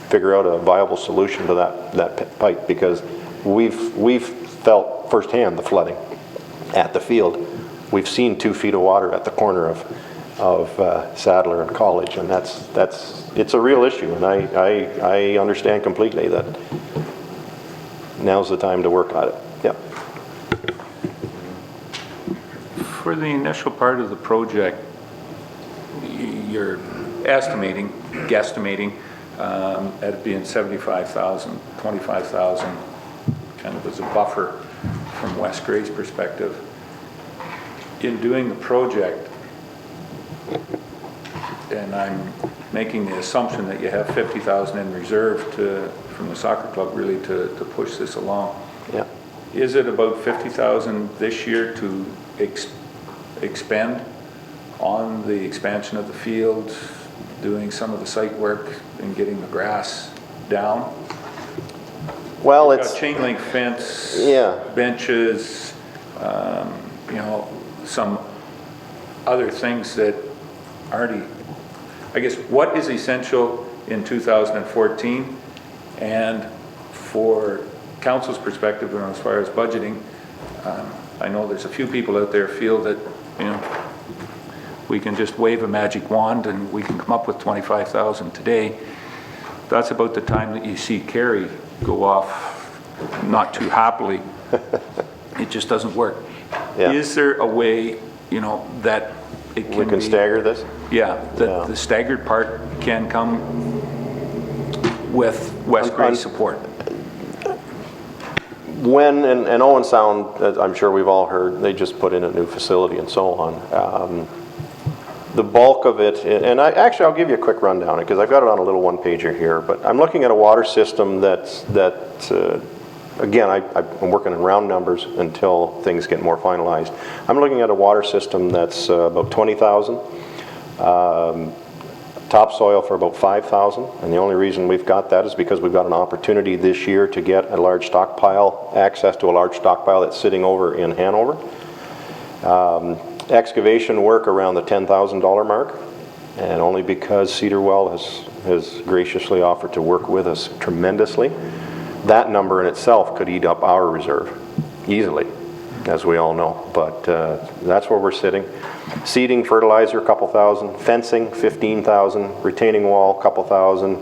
figure out a viable solution to that pipe, because we've felt firsthand the flooding at the field. We've seen 2 feet of water at the corner of Sadler and College, and it's a real issue, and I understand completely that now's the time to work on it. Yeah. For the initial part of the project, you're guesstimating at it being 75,000, 25,000, kind of as a buffer from West Grey's perspective. In doing the project, and I'm making the assumption that you have 50,000 in reserve from the soccer club really to push this along. Yeah. Is it about 50,000 this year to expend on the expansion of the field, doing some of the site work and getting the grass down? Well, We've it's, got chain link fence, Yeah. benches, you know, some other things that already, I guess, what is essential in 2014? And for council's perspective, and as far as budgeting, I know there's a few people out there feel that, you know, we can just wave a magic wand and we can come up with 25,000 today. That's about the time that you see Kerry go off not too happily. It just doesn't work. Yeah. Is there a way, you know, that it can we can be, stagger this? yeah, that Yeah. the staggered part can come with West Grey support? When, and Owen Sound, as I'm sure we've all heard, they just put in a new facility and so on. The bulk of it, and actually I'll give you a quick rundown because I've got it on a little one-pager here, but I'm looking at a water system again, I'm working in round numbers until things get more finalized. I'm looking at a water system that's about 20,000, topsoil for about 5,000, and the only reason we've got that is because we've got an opportunity this year to get a large stockpile, access to a large stockpile that's sitting over in Hanover. Excavation work around the $10,000 mark, and only because Cedarwell has graciously offered to work with us tremendously. That number in itself could eat up our reserve easily, as we all know, but that's where we're sitting. Seeding, fertilizer, a couple thousand. Fencing, 15,000. Retaining wall, a couple thousand.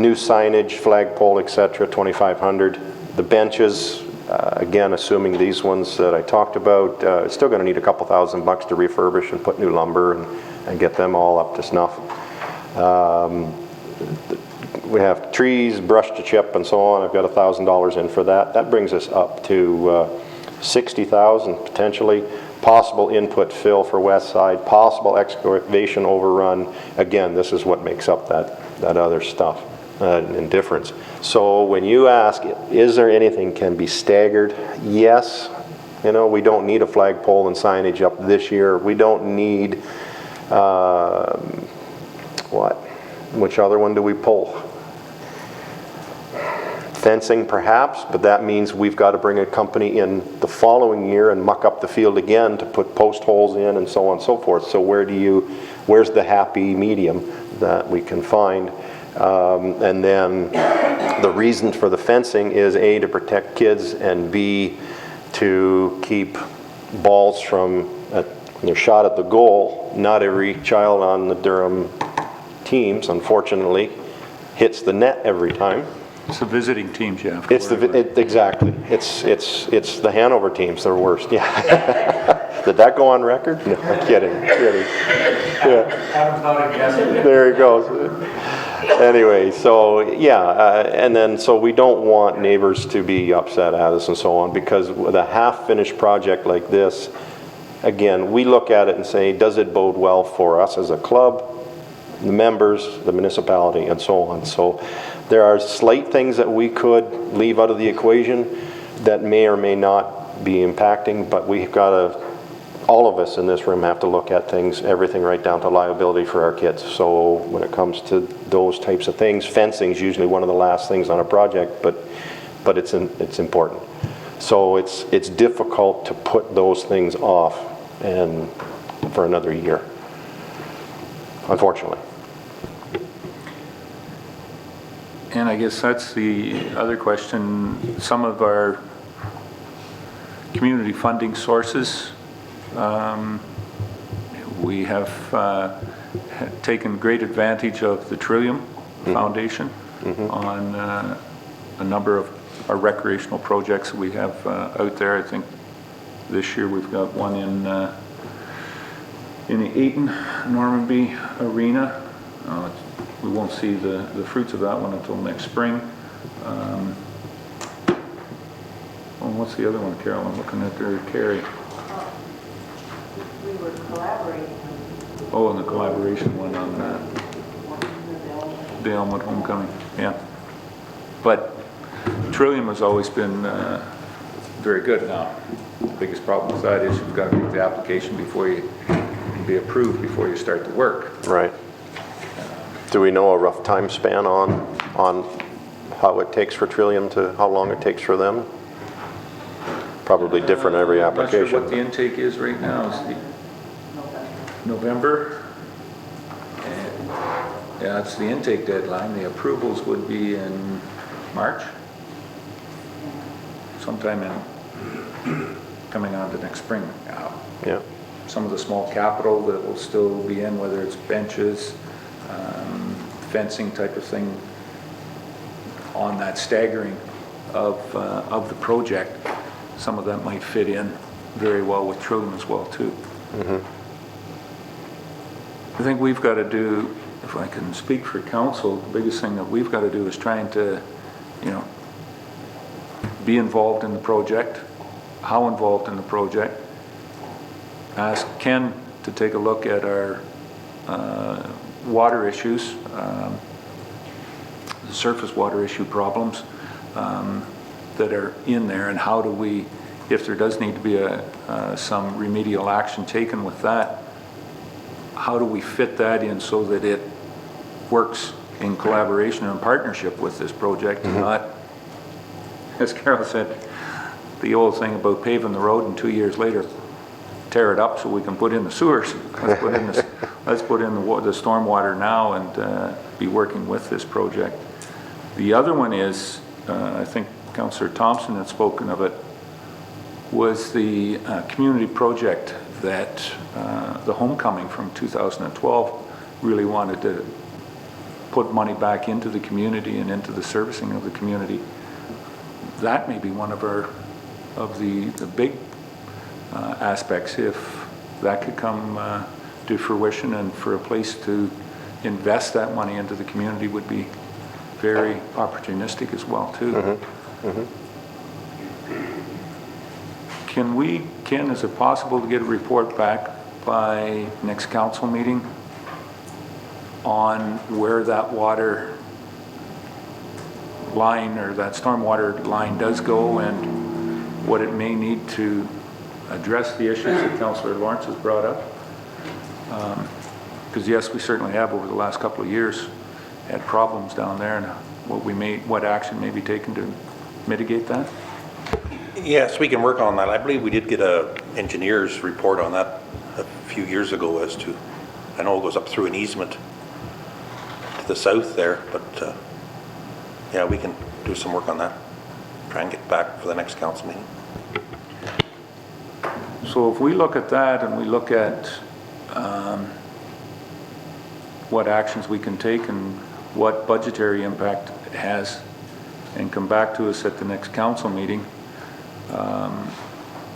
New signage, flagpole, etc., 2,500. The benches, again, assuming these ones that I talked about, it's still going to need a couple $1,000 to refurbish and put new lumber and get them all up to snuff. We have trees, brush to chip, and so on. I've got $1,000 in for that. That brings us up to 60,000 potentially. Possible input fill for west side, possible excavation overrun. Again, this is what makes up that other stuff and difference. So when you ask, is there anything can be staggered? Yes. You know, we don't need a flagpole and signage up this year. We don't need, which other one do we pull? Fencing perhaps, but that means we've got to bring a company in the following year and muck up the field again to put post holes in and so on and so forth. So where's the happy medium that we can find? And then the reason for the fencing is A, to protect kids, and B, to keep balls from, when they're shot at the goal. Not every child on the Durham teams, unfortunately, hits the net every time. It's the visiting teams you have to It's worry about. exactly. It's the Hanover teams. They're worst. Yeah. Did that go on record? No, I'm kidding. Yeah. There he goes. Anyway, so yeah, and then so we don't want neighbors to be upset at us and so on, because with a half-finished project like this, again, we look at it and say, does it bode well for us as a club, the members, the municipality, and so on. So there are slight things that we could leave out of the equation that may or may not be impacting, but we've got to, all of us in this room have to look at things, everything right down to liability for our kids. So when it comes to those types of things, fencing is usually one of the last things on a project, but it's important. So it's difficult to put those things off and for another year, unfortunately. And I guess that's the other question. Some of our community funding sources, we have taken great advantage of the Trillium Foundation on a number of our recreational projects that we have out there. I think this year we've got one in the Ayton Normanby Arena. We won't see the fruits of that one until next spring. What's the other one, Carol? I'm looking at there, Carrie. We were collaborating on Oh, and the collaboration one on the Elmwood Homecoming, yeah. But Trillium has always been very good now. The biggest problem with that is you've got to make the application before you can be approved, before you start the work. Right. Do we know a rough time span on how it takes for Trillium to, how long it takes for them? Probably different every I'm not sure application. what the intake is right now. Is the November? And, yeah, it's the intake deadline. The approvals would be in March. Sometime in, coming on to next spring now. Yeah. Some of the small capital that will still be in, whether it's benches, fencing type of thing, on that staggering of the project, some of that might fit in very well with Trillium as well too. I think we've got to do, if I can speak for council, the biggest thing that we've got to do is trying to, you know, be involved in the project. How involved in the project? Ask Ken to take a look at our water issues, the surface water issue problems that are in there, and how do we, if there does need to be some remedial action taken with that, how do we fit that in so that it works in collaboration and partnership with this project, and not, as Carol said, the old thing about paving the road and 2 years later tear it up so we can put in the sewers. Let's put in the stormwater now and be working with this project. The other one is, I think Councillor Thompson had spoken of it, was the community project that the homecoming from 2012 really wanted to put money back into the community and into the servicing of the community. That may be one of the big aspects, if that could come to fruition, and for a place to invest that money into the community would be very opportunistic as well too. Ken, is it possible to get a report back by next council meeting on where that water line or that stormwater line does go, and what it may need to address the issues that Councillor Lawrence has brought up? Because yes, we certainly have over the last couple of years had problems down there, and what action may be taken to mitigate that? Yes, we can work on that. I believe we did get a engineer's report on that a few years ago as to, I know it goes up through an easement to the south there, but yeah, we can do some work on that. Try and get back for the next council meeting. So if we look at that and we look at what actions we can take and what budgetary impact it has, and come back to us at the next council meeting,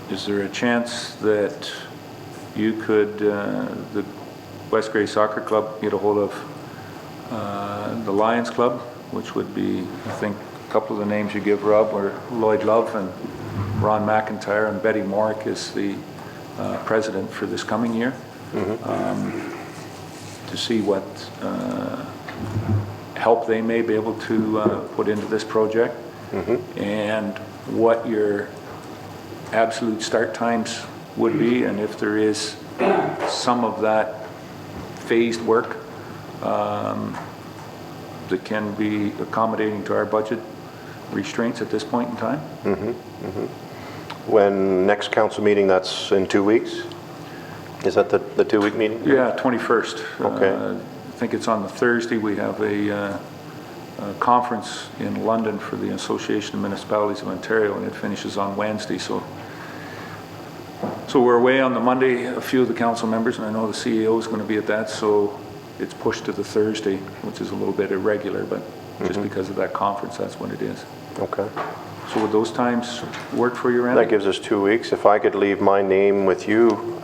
is there a chance that you could, the West Grey Soccer Club, get a hold of the Lions Club, which would be, I think, a couple of the names you give, Rob, were Lloyd Love and Ron McIntyre, and Betty Morick is the president for this coming year, to see what help they may be able to put into this project, and what your absolute start times would be, and if there is some of that phased work that can be accommodating to our budget restraints at this point in time. When next council meeting, that's in 2 weeks? Is that the 2-week meeting? Yeah, 21st. Okay. I think it's on the Thursday. We have a conference in London for the Association of Municipalities of Ontario, and it finishes on Wednesday. So we're away on the Monday, a few of the council members, and I know the CEO is going to be at that, so it's pushed to the Thursday, which is a little bit irregular, but just because of that conference, that's what it is. Okay. So would those times work for you, Randy? That gives us 2 weeks. If I could leave my name with you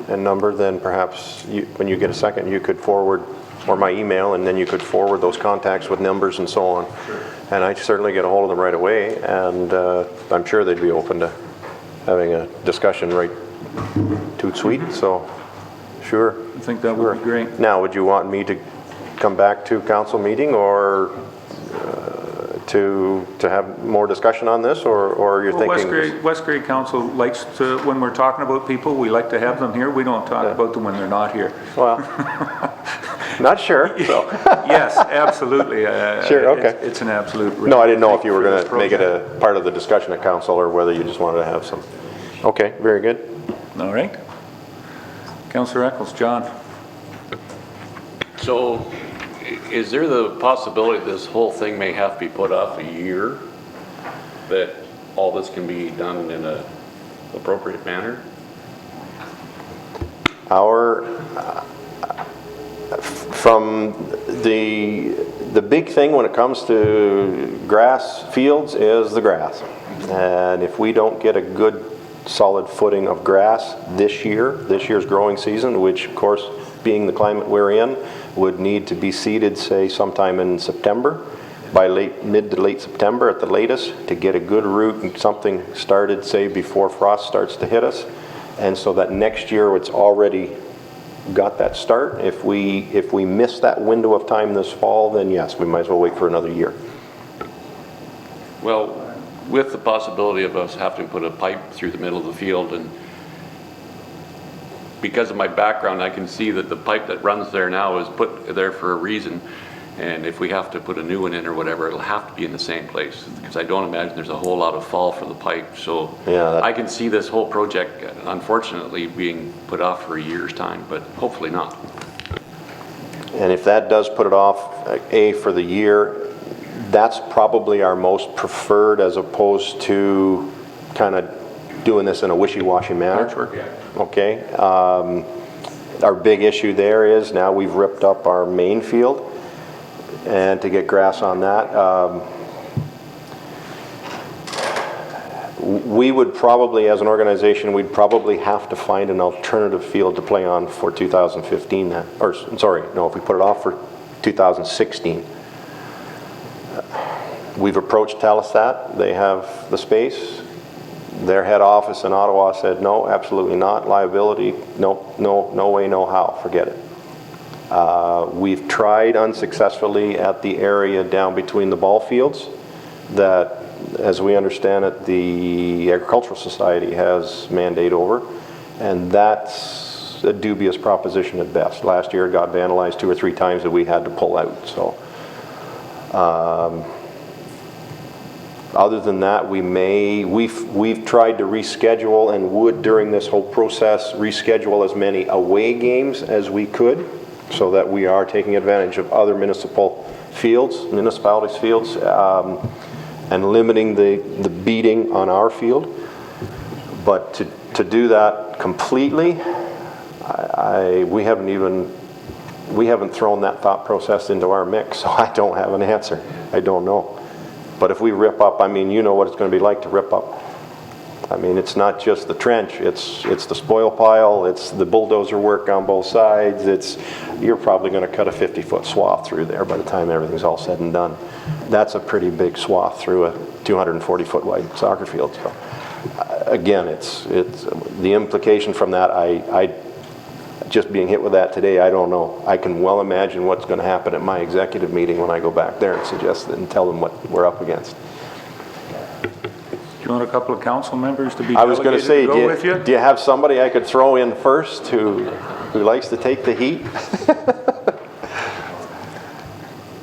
and number, then perhaps when you get a second, you could forward, or my email, and then you could forward those contacts with numbers and so on. Sure. And I'd certainly get a hold of them right away, and I'm sure they'd be open to having a discussion right toot sweet. So Sure. I think that would be great. Now, would you want me to come back to council meeting or to have more discussion on this, or you're Well, thinking? West Grade Council likes to, when we're talking about people, we like to have them here. We don't talk about them when they're not here. Well, not sure, so. Yes, absolutely. Sure, okay. It's an absolute. No, I didn't know if you were for going this to make it project. a part of the discussion at council or whether you just wanted to have some. Okay, very good. All right. Councillor Eccles, John. So is there the possibility this whole thing may have to be put off a year? That all this can be done in a appropriate manner? From the big thing when it comes to grass fields is the grass. And if we don't get a good solid footing of grass this year's growing season, which of course being the climate we're in, would need to be seeded, say, sometime in September, by mid to late September at the latest, to get a good root and something started, say, before frost starts to hit us. And so that next year it's already got that start. If we miss that window of time this fall, then yes, we might as well wait for another year. Well, with the possibility of us having to put a pipe through the middle of the field, and because of my background, I can see that the pipe that runs there now is put there for a reason. And if we have to put a new one in or whatever, it'll have to be in the same place, because I don't imagine there's a whole lot of fall for the pipe. So Yeah, I can see this whole project, unfortunately, being put off for a year's time, but hopefully not. And if that does put it off, for the year, that's probably our most preferred, as opposed to kind of doing this in a wishy-washy manner. Patchwork. Okay. Our big issue there is now we've ripped up our main field, and to get grass on that, we would probably, as an organization, we'd probably have to find an alternative field to play on for 2015 then, or sorry, no, if we put it off for 2016. We've approached Telesat, they have the space. Their head office in Ottawa said, no, absolutely not, liability, no way, no how, forget it. We've tried unsuccessfully at the area down between the ball fields that, as we understand it, the Agricultural Society has mandate over, and that's a dubious proposition at best. Last year it got vandalized 2 or 3 times that we had to pull out. So other than that, we've tried to reschedule, and would during this whole process reschedule as many away games as we could, so that we are taking advantage of other municipalities' fields, and limiting the beating on our field. But to do that completely, we haven't thrown that thought process into our mix, so I don't have an answer. I don't know. But if we rip up, I mean, you know what it's going to be like to rip up. I mean, it's not just the trench, it's the spoil pile, it's the bulldozer work on both sides, you're probably going to cut a 50-foot swath through there by the time everything's all said and done. That's a pretty big swath through a 240-foot wide soccer field. So again, it's the implication from that, I just being hit with that today, I don't know. I can well imagine what's going to happen at my executive meeting when I go back there and suggest it and tell them what we're up against. Do you want a couple of council members to be I was going to say, go with you? do you have somebody I could throw in first who likes to take the heat?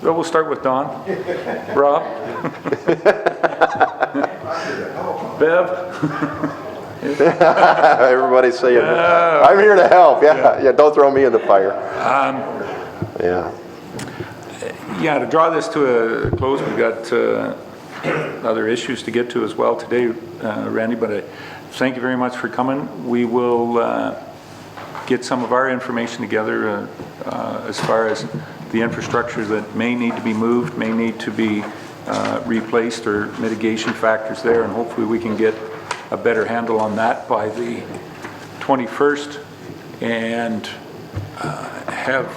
Well, we'll start with Don. Rob? Bev? Everybody's saying, I'm here to help. Yeah, don't throw me in the fire. Yeah. Yeah, to draw this to a close, we've got other issues to get to as well today, Randy, but thank you very much for coming. We will get some of our information together as far as the infrastructure that may need to be moved, may need to be replaced, or mitigation factors there, and hopefully we can get a better handle on that by the 21st, and have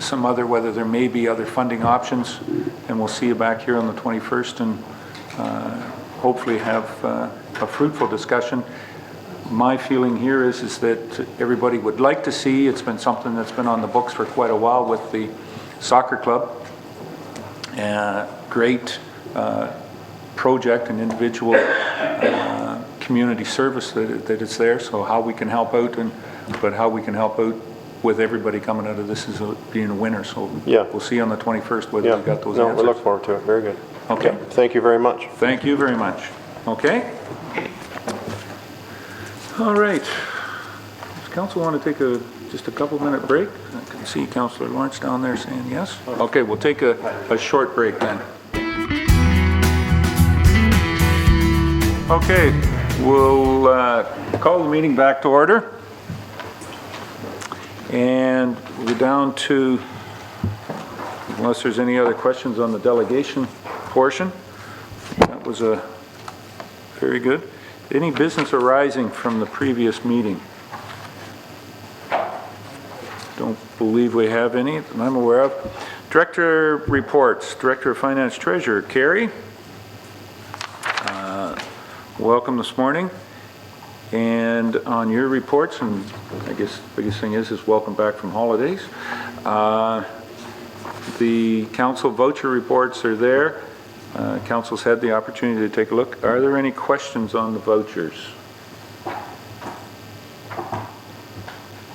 some other, whether there may be other funding options, and we'll see you back here on the 21st, and hopefully have a fruitful discussion. My feeling here is that everybody would like to see, it's been something that's been on the books for quite a while with the soccer club. Great project and individual community service that is there, so how we can help out, but how we can help out with everybody coming out of this is being a winner, so Yeah. we'll see on the 21st whether Yeah, we got those no, answers. we look forward to it, very good. Okay. Yeah, thank you very much. Thank you very much. Okay? All right. Does council want to take just a couple-minute break? I can see Councillor Lawrence down there saying yes. Okay, we'll take a short break then. Okay, we'll call the meeting back to order. And we're down to, unless there's any other questions on the delegation portion, that was a very good. Any business arising from the previous meeting? Don't believe we have any that I'm aware of. Director reports, Director of Finance Treasurer, Carrie. Welcome this morning. And on your reports, and I guess the biggest thing is welcome back from holidays. The council voucher reports are there. Council's had the opportunity to take a look. Are there any questions on the vouchers?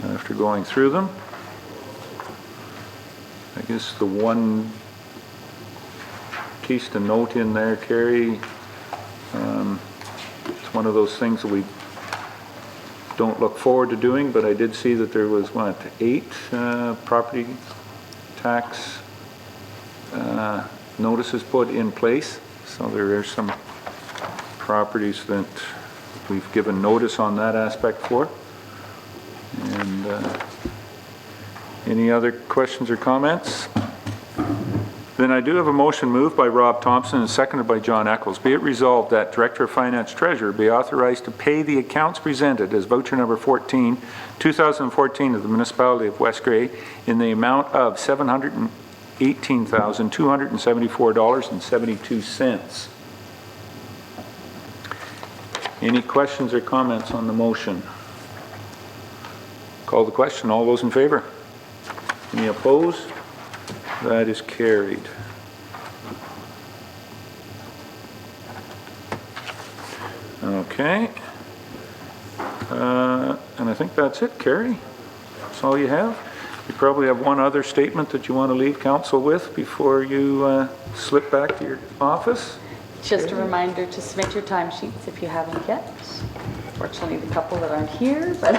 After going through them, I guess the one piece to note in there, Carrie, it's one of those things that we don't look forward to doing, but I did see that there was, 8 property tax notices put in place. So there are some properties that we've given notice on that aspect for. And any other questions or comments? Then I do have a motion moved by Rob Thompson and seconded by John Eccles. Be it resolved that Director of Finance Treasurer be authorized to pay the accounts presented as voucher number 14, 2014 of the Municipality of West Grey in the amount of $718,274.72. Any questions or comments on the motion? Call the question. All those in favor? Any opposed? That is carried. Okay. And I think that's it, Carrie. That's all you have. You probably have one other statement that you want to leave council with before you slip back to your office. Just a reminder to submit your timesheets if you haven't yet. Fortunately, the couple that aren't here, but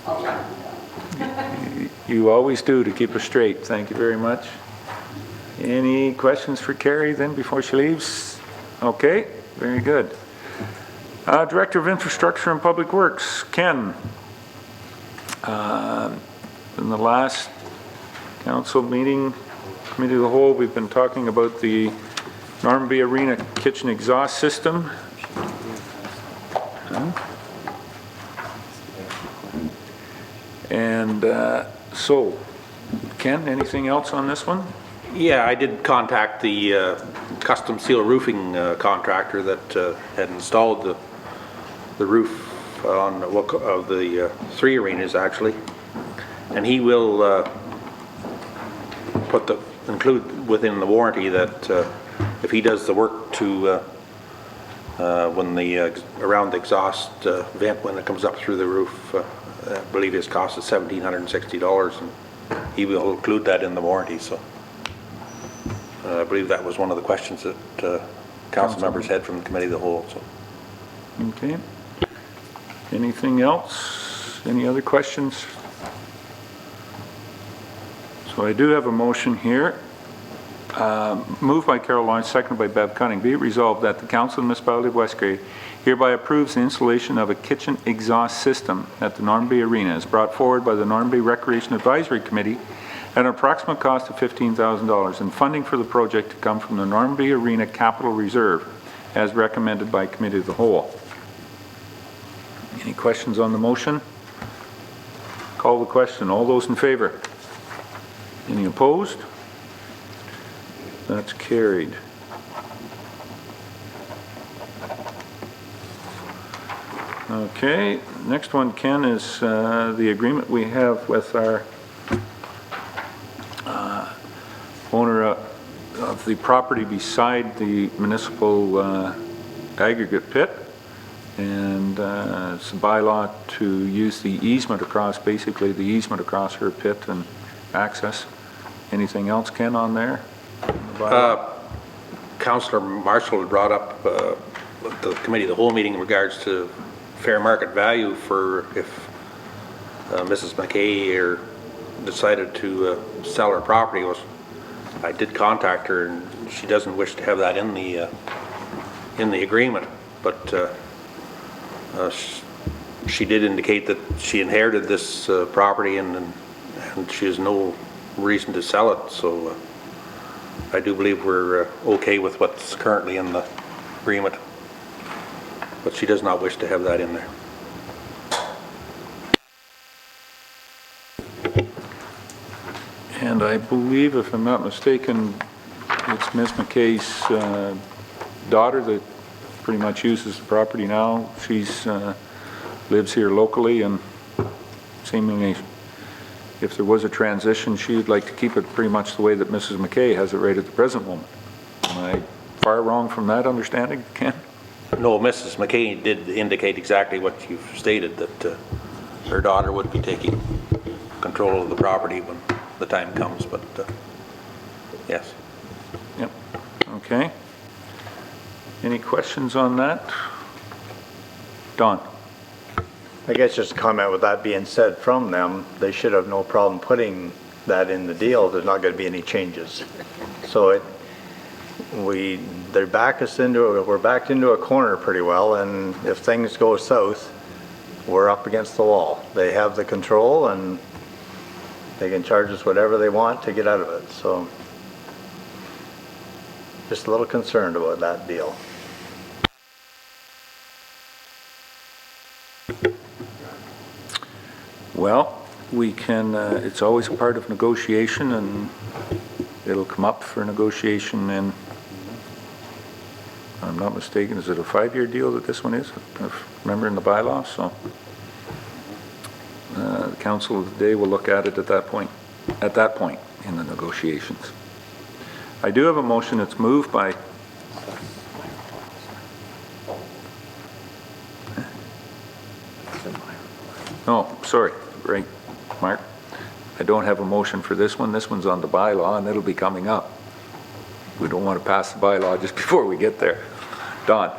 I'll try. You always do to keep us straight. Thank you very much. Any questions for Carrie then before she leaves? Okay, very good. Director of Infrastructure and Public Works, Ken. In the last council meeting, Committee of the Whole, we've been talking about the Normanby Arena kitchen exhaust system. And so, Ken, anything else on this one? Yeah, I did contact the custom seal roofing contractor that had installed the roof on of the 3 arenas actually, and he will include within the warranty that if he does the work to when around the exhaust vent when it comes up through the roof, I believe his cost is $1,760, and he will include that in the warranty. So I believe that was one of the questions that council members had from the Committee of the Whole. So. Okay. Anything else? Any other questions? So I do have a motion here. Moved by Carol Lawrence, seconded by Bev Cunning. Be it resolved that the Council of the Municipality of West Grey hereby approves the installation of a kitchen exhaust system at the Normanby Arena as brought forward by the Normanby Recreation Advisory Committee at an approximate cost of $15,000 and funding for the project to come from the Normanby Arena Capital Reserve as recommended by Committee of the Whole. Any questions on the motion? Call the question. All those in favor? Any opposed? That's carried. Okay, next one, Ken, is the agreement we have with our owner of the property beside the municipal aggregate pit. And it's a bylaw to use the easement across, basically the easement across her pit and access. Anything else, Ken, on there? Councillor Marshall had brought up the committee, the whole meeting in regards to fair market value for if Mrs. McKay or decided to sell her property. I did contact her, and she doesn't wish to have that in the agreement, but she did indicate that she inherited this property and she has no reason to sell it, so I do believe we're okay with what's currently in the agreement, but she does not wish to have that in there. And I believe, if I'm not mistaken, it's Ms. McKay's daughter that pretty much uses the property now. She's lives here locally, and seemingly, if there was a transition, she'd like to keep it pretty much the way that Mrs. McKay has it right at the present moment. Am I far wrong from that understanding, Ken? No, Mrs. McKay did indicate exactly what you've stated, that her daughter would be taking control of the property when the time comes, but yes. Yep. Okay. Any questions on that? Don? I guess just a comment with that being said from them, they should have no problem putting that in the deal. There's not going to be any changes. So we're backed into a corner pretty well, and if things go south, we're up against the wall. They have the control, and they can charge us whatever they want to get out of it. So just a little concerned about that deal. Well, we can, it's always a part of negotiation, and it'll come up for negotiation, and if I'm not mistaken, is it a 5-year deal that this one is? Remember in the bylaws, so the council of the day will look at it at that point in the negotiations. I do have a motion that's moved by oh, sorry, right, Mark. I don't have a motion for this one. This one's on the bylaw, and it'll be coming up. We don't want to pass the bylaw just before we get there. Don?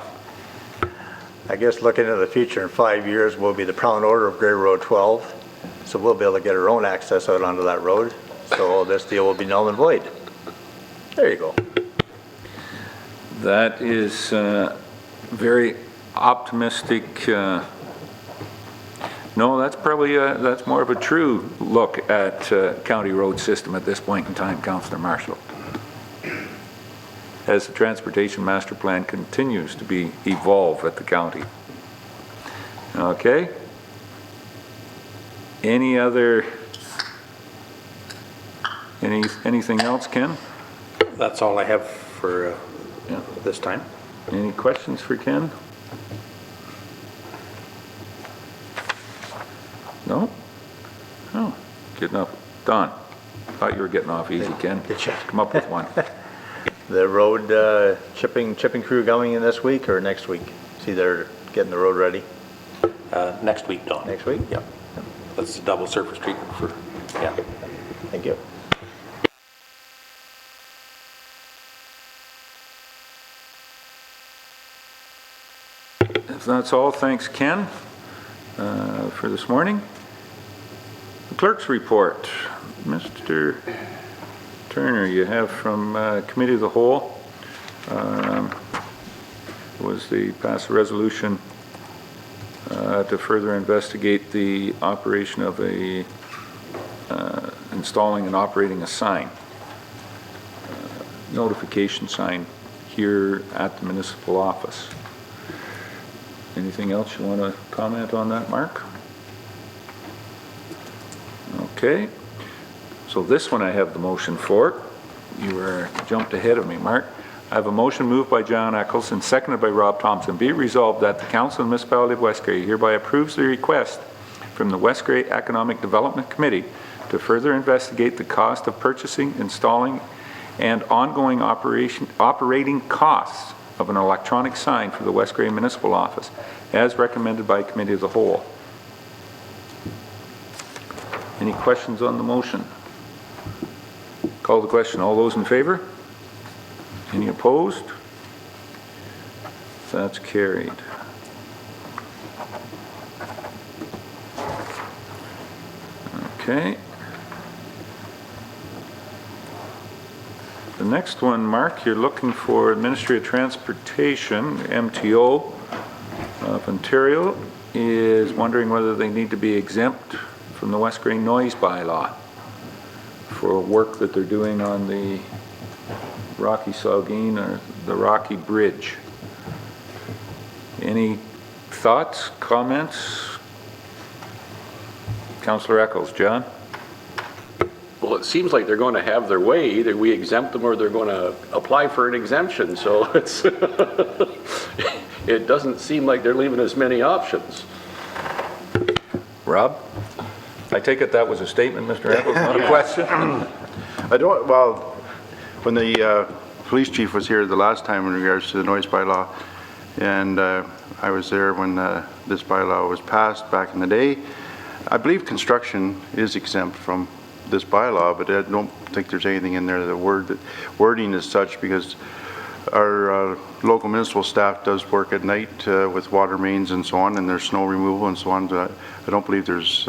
I guess looking into the future, in 5 years, we'll be the proud owner of Grey Road 12, so we'll be able to get our own access out onto that road. So this deal will be null and void. There you go. That is very optimistic. No, that's probably that's more of a true look at county road system at this point in time, Councillor Marshall. As the transportation master plan continues to be evolved at the county. Okay. Any other? Anything else, Ken? That's all I have for this time. Any questions for Ken? No? Oh, getting off. Don, thought you were getting off easy, Ken. Come up with one. The road chipping crew going in this week or next week? See, they're getting the road ready. Next week, Don. Next week? Yeah. That's the double surface treatment for, yeah. Thank you. If that's all, thanks, Ken, for this morning. The clerk's report. Mr. Turner, you have from Committee of the Whole, was the pass a resolution to further investigate the operation of a installing and operating a sign, notification sign here at the municipal office. Anything else you want to comment on that, Mark? Okay. So this one I have the motion for. You were jumped ahead of me, Mark. I have a motion moved by John Eccles and seconded by Rob Thompson. Be it resolved that the Council of the Municipality of West Grey hereby approves the request from the West Grey Economic Development Committee to further investigate the cost of purchasing, installing, and ongoing operating costs of an electronic sign for the West Grey Municipal Office, as recommended by Committee of the Whole. Any questions on the motion? Call the question. All those in favor? Any opposed? That's carried. Okay. The next one, Mark, you're looking for Ministry of Transportation, MTO of Ontario, is wondering whether they need to be exempt from the West Grey noise bylaw for work that they're doing on the Rocky Saugeen or the Rocky Bridge. Any thoughts, comments? Councillor Eccles. John? Well, it seems like they're going to have their way. Either we exempt them or they're going to apply for an exemption. So it's it doesn't seem like they're leaving us many options. Rob? I take it that was a statement, Mr. Eccles, not a question? Well, when the police chief was here the last time in regards to the noise bylaw, and I was there when this bylaw was passed back in the day, I believe construction is exempt from this bylaw, but I don't think there's anything in there, the wording is such, because our local municipal staff does work at night with water mains and so on, and there's snow removal and so on. I don't believe there's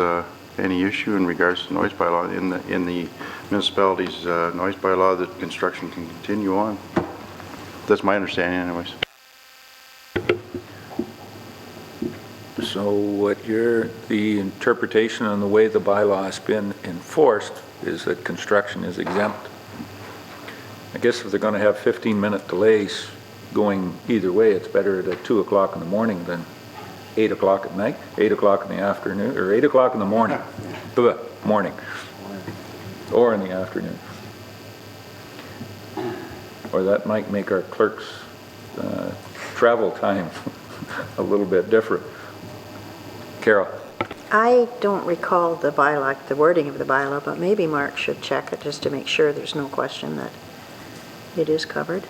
any issue in regards to noise bylaw in the municipality's noise bylaw that construction can continue on. That's my understanding anyways. So what the interpretation on the way the bylaw has been enforced is that construction is exempt. I guess if they're going to have 15-minute delays going either way, it's better at 2 o'clock in the morning than 8 o'clock at night, 8 o'clock in the afternoon, or 8 o'clock in the morning, morning, or in the afternoon. Or that might make our clerks' travel time a little bit different. Carol? I don't recall the bylaw, the wording of the bylaw, but maybe Mark should check it just to make sure there's no question that it is covered.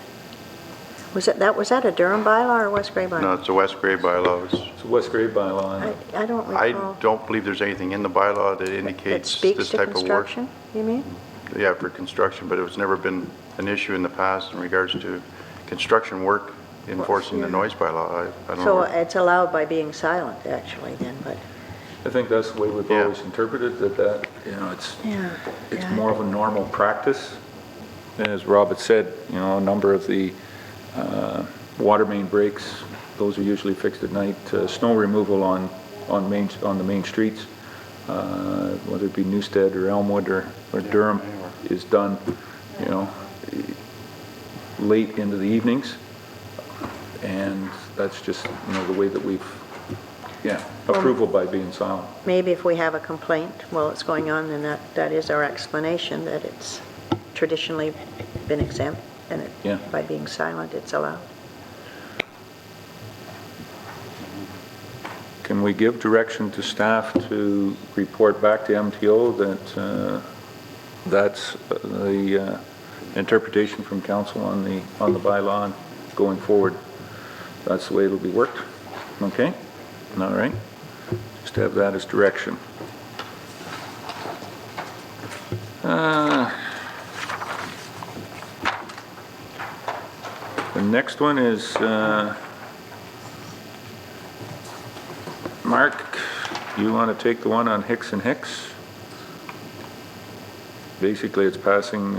Was that a Durham bylaw or West Grey bylaw? No, it's a West Grey bylaw. It's a West Grey bylaw. I don't recall. I don't believe there's anything in the bylaw that It indicates speaks this to type of work. construction, you mean? Yeah, for construction, but it's never been an issue in the past in regards to construction work enforcing the noise bylaw. I don't So know. it's allowed by being silent, actually, then, but, I think that's the way we've Yeah. always interpreted that, it's yeah. more of a normal practice. As Rob had said, a number of the water main breaks, those are usually fixed at night. Snow removal on the main streets, whether it be Newstead or Elmwood or Durham, is done, late into the evenings. And that's just, the way that we've, approval by being silent. Maybe if we have a complaint while it's going on, then that is our explanation, that it's traditionally been exempt, and by being silent, it's allowed. Can we give direction to staff to report back to MTO that that's the interpretation from council on the bylaw and going forward? That's the way it'll be worked. Okay? All right. Just have that as direction. The next one is Mark, you want to take the one on Hicks and Hicks? Basically, it's passing,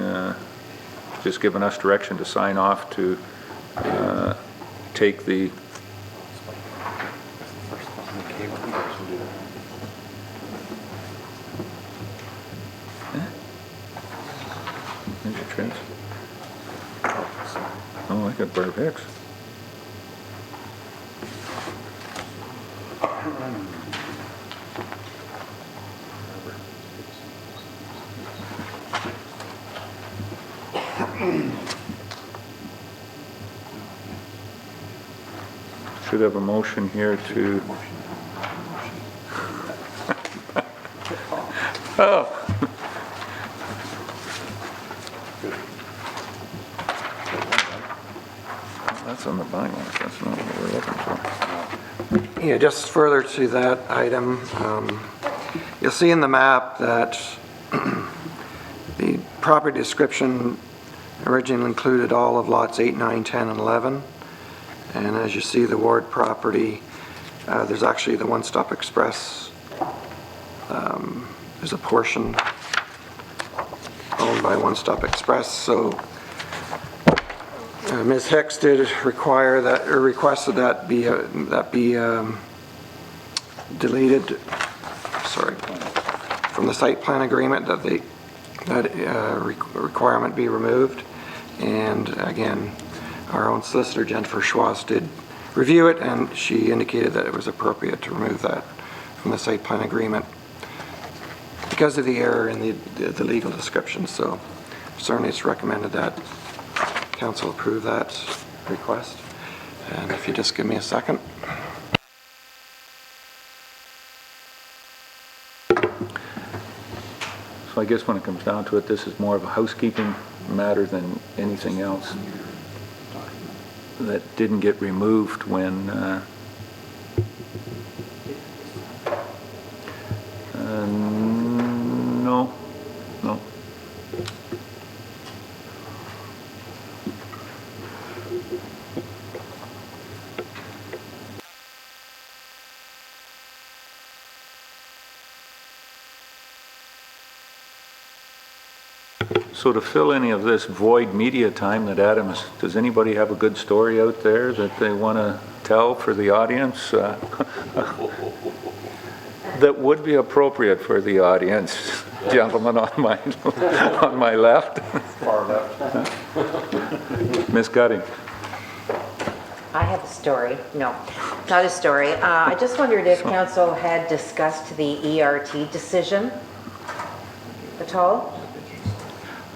just giving us direction to sign off to take the There's your trans. Oh, I got Barb Hicks. should have a motion here to... Oh. That's on the bylaws, that's not what we're looking for. Yeah, just further to that item, you'll see in the map that the property description originally included all of lots 8, 9, 10, and 11. And as you see, the ward property, there's actually the One Stop Express. There's a portion owned by One Stop Express, so Ms. Hicks did require that, or requested that be deleted, sorry, from the site plan agreement, that requirement be removed. And again, our own solicitor, Jennifer Schwartz, did review it, and she indicated that it was appropriate to remove that from the site plan agreement because of the error in the legal description. So certainly it's recommended that council approve that request. And if you just give me a second. So I guess when it comes down to it, this is more of a housekeeping matter than anything else that didn't get removed when no. So to fill any of this void media time that Adam is, does anybody have a good story out there that they want to tell for the audience? That would be appropriate for the audience, gentlemen on my left. Far left. Ms. Gutting. I have a story. No, not a story. I just wondered if council had discussed the ERT decision at all?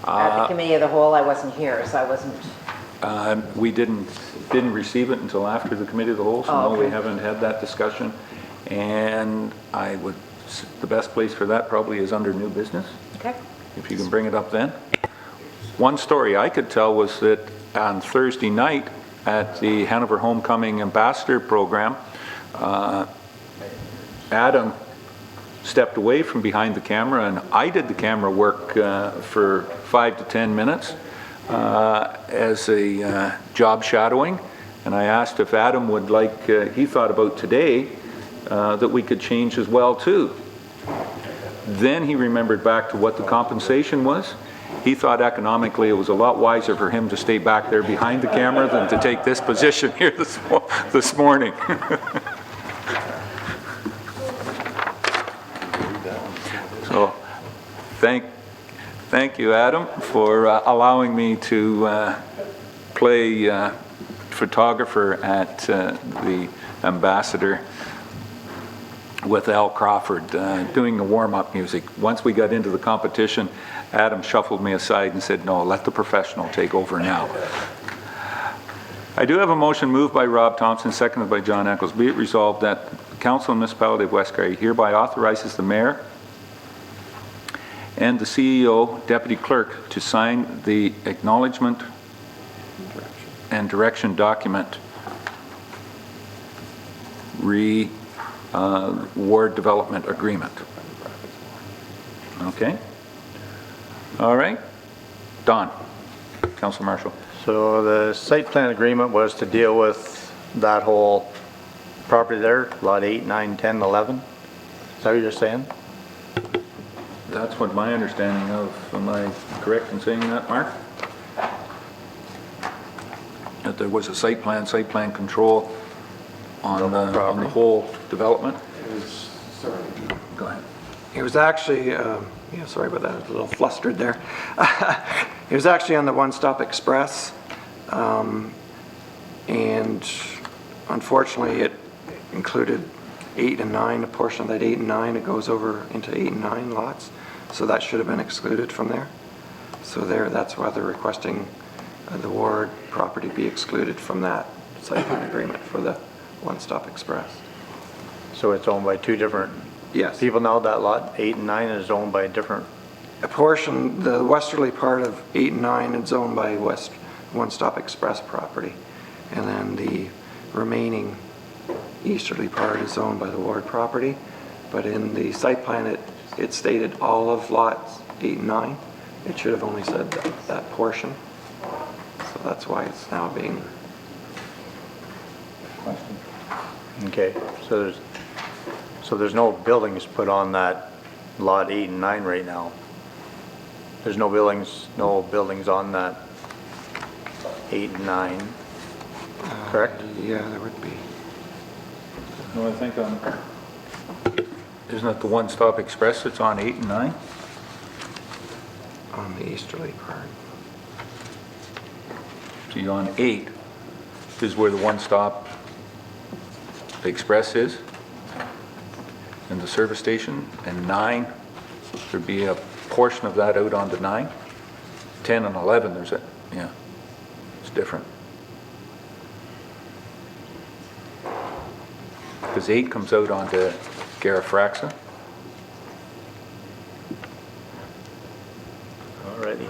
At the committee of the whole, I wasn't here, so I wasn't. We didn't receive it until after the committee of the whole, so no, we haven't had that discussion. And the best place for that probably is under new business. Okay. If you can bring it up then. One story I could tell was that on Thursday night at the Hanover Homecoming Ambassador Program, Adam stepped away from behind the camera, and I did the camera work for 5 to 10 minutes as a job shadowing. And I asked if Adam would like, he thought about today, that we could change as well too. Then he remembered back to what the compensation was. He thought economically it was a lot wiser for him to stay back there behind the camera than to take this position here this morning. So thank you, Adam, for allowing me to play photographer at the Ambassador with Al Crawford doing the warm-up music. Once we got into the competition, Adam shuffled me aside and said, no, let the professional take over now. I do have a motion moved by Rob Thompson, seconded by John Eccles. Be it resolved that the Council of the Municipality of West Garry hereby authorizes the Mayor and the CEO, Deputy Clerk to sign the acknowledgement and direction document ward development agreement. Okay. All right. Don, Council Marshall. So the site plan agreement was to deal with that whole property there, lot 8, 9, 10, 11. Is that what you're saying? That's what my understanding of. Am I correct in saying that, Mark? That there was a site plan control on the whole development? Go ahead. It was actually, yeah, sorry about that, I was a little flustered there. It was actually on the One Stop Express, and unfortunately it included 8 and 9, a portion of that 8 and 9, it goes over into 8 and 9 lots, so that should have been excluded from there. So that's why they're requesting the ward property be excluded from that site plan agreement for the One Stop Express. So it's owned by two different Yes. people now, that lot 8 and 9 is owned by different, A portion, the westerly part of 8 and 9 is owned by One Stop Express property. And then the remaining easterly part is owned by the Ward property. But in the site plan, it stated all of lots 8 and 9. It should have only said that portion. So that's why it's now being, okay, so there's no buildings put on that lot 8 and 9 right now. There's no buildings on that 8 and 9, correct? yeah, there would be. No, I think isn't it the One Stop Express that's on 8 and 9? On the easterly part. See, on 8 is where the One Stop Express is, and the service station, and 9, there'd be a portion of that out onto 9. 10 and 11, there's yeah, it's different. Because 8 comes out onto Garifraxa. Alrighty.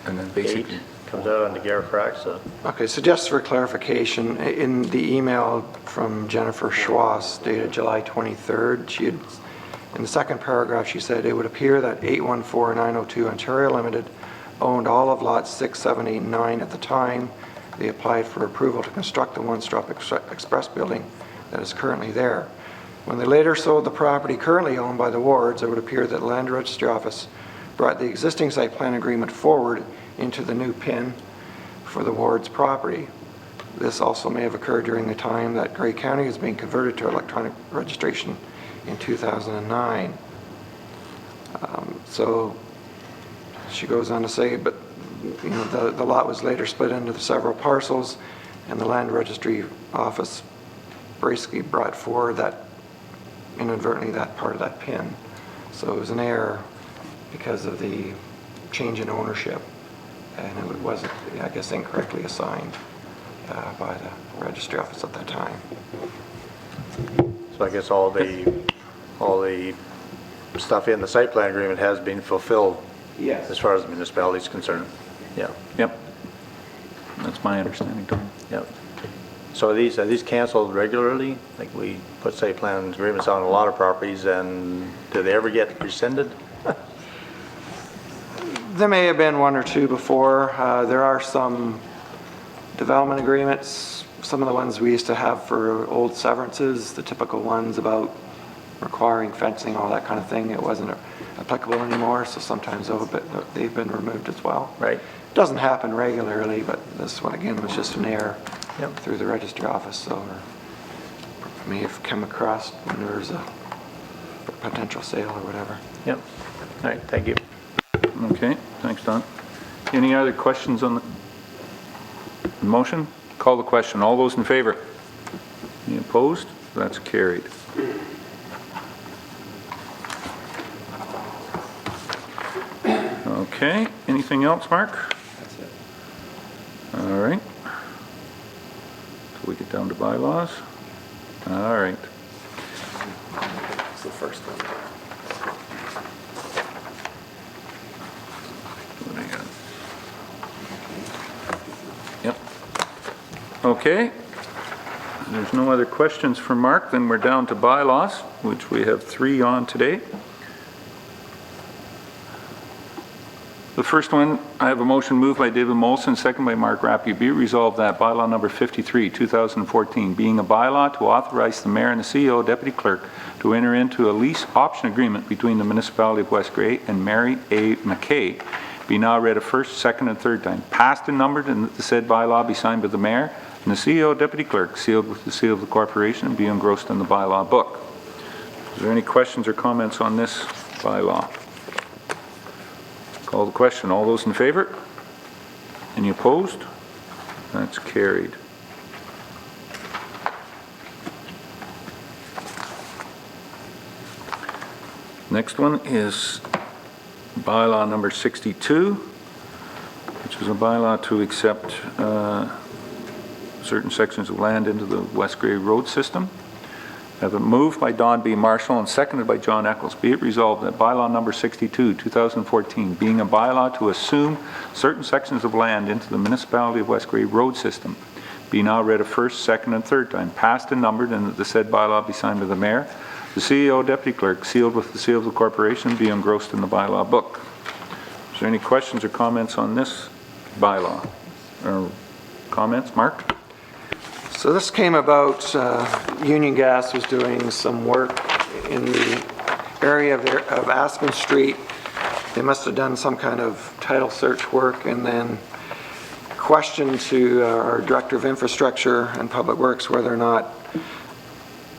And then 8 basically, comes out on the Garifraxa. Okay, so just for clarification, in the email from Jennifer Schwass dated July 23rd, she had, in the second paragraph, she said, it would appear that 814902 Ontario Limited owned all of lots 6, 7, 8, and 9 at the time they applied for approval to construct the One Stop Express building that is currently there. When they later sold the property currently owned by the Wards, it would appear that the Land Registry Office brought the existing site plan agreement forward into the new PIN for the Ward's property. This also may have occurred during the time that Grey County is being converted to electronic registration in 2009. So she goes on to say, but you know, the lot was later split into several parcels, and the Land Registry Office basically brought forward that, inadvertently, that part of that PIN. So it was an error because of the change in ownership, and it wasn't, I guess, incorrectly assigned by the Registry Office at that time. So I guess all the stuff in the site plan agreement has been fulfilled. Yes. As far as the municipality is concerned. Yeah. yep. That's my understanding, Tom. Yep. So are these canceled regularly? Like we put site plan agreements on a lot of properties, and do they ever get rescinded? There may have been one or two before. There are some development agreements, some of the ones we used to have for old severances, the typical ones about requiring fencing, all that kind of thing. It wasn't applicable anymore, so sometimes they've been removed as well. Right. Doesn't happen regularly, but this one again was just an error Yep. through the registry office, so I may have come across when there was a potential sale or whatever. Yep. All right, thank you. Okay, thanks, Don. Any other questions on the motion? Call the question. All those in favor? Any opposed? That's carried. Okay, anything else, Mark? That's it. All right. So we get down to bylaws. All right. It's the first one. What do you got? Yep. Okay. There's no other questions for Mark, then we're down to bylaws, which we have 3 on today. The first one, I have a motion moved by David Molson, second by Mark Rappy. Be resolved that bylaw number 53, 2014, being a bylaw to authorize the mayor and the CEO, deputy clerk, to enter into a lease option agreement between the municipality of West Grey and Mary A. McKay, be now read a first, second, and third time. Passed and numbered, and that the said bylaw be signed by the mayor and the CEO, deputy clerk, sealed with the seal of the corporation, and be engrossed in the bylaw book. Is there any questions or comments on this bylaw? Call the question. All those in favor? Any opposed? That's carried. Next one is bylaw number 62, which is a bylaw to accept certain sections of land into the West Grey Road system. I have a move by Don B. Marshall and seconded by John Eccles. Be it resolved that bylaw number 62, 2014, being a bylaw to assume certain sections of land into the Municipality of West Grey Road system, be now read a first, second, and third time, passed and numbered, and that the said bylaw be signed by the mayor, the CEO, deputy clerk, sealed with the seal of the corporation, be engrossed in the bylaw book. Is there any questions or comments on this bylaw? Or comments? Mark? So this came about, Union Gas was doing some work in the area of Aspen Street. They must have done some kind of title search work and then questioned to our Director of Infrastructure and Public Works whether or not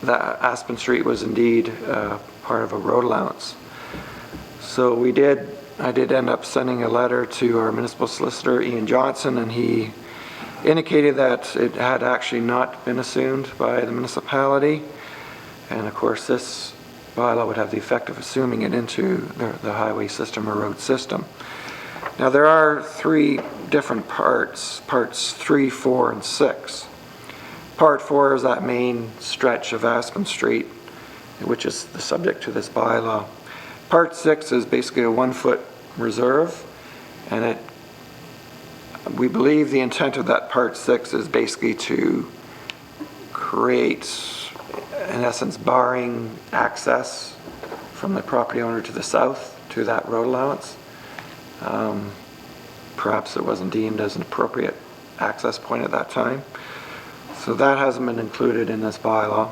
that Aspen Street was indeed part of a road allowance. So I did end up sending a letter to our municipal solicitor, Ian Johnson, and he indicated that it had actually not been assumed by the municipality. And of course, this bylaw would have the effect of assuming it into the highway system or road system. Now there are 3 different parts 3, 4, and 6. Part 4 is that main stretch of Aspen Street, which is the subject to this bylaw. Part 6 is basically a 1-foot reserve, and we believe the intent of that Part 6 is basically to create, in essence, barring access from the property owner to the south to that road allowance. Perhaps it wasn't deemed as an appropriate access point at that time. So that hasn't been included in this bylaw.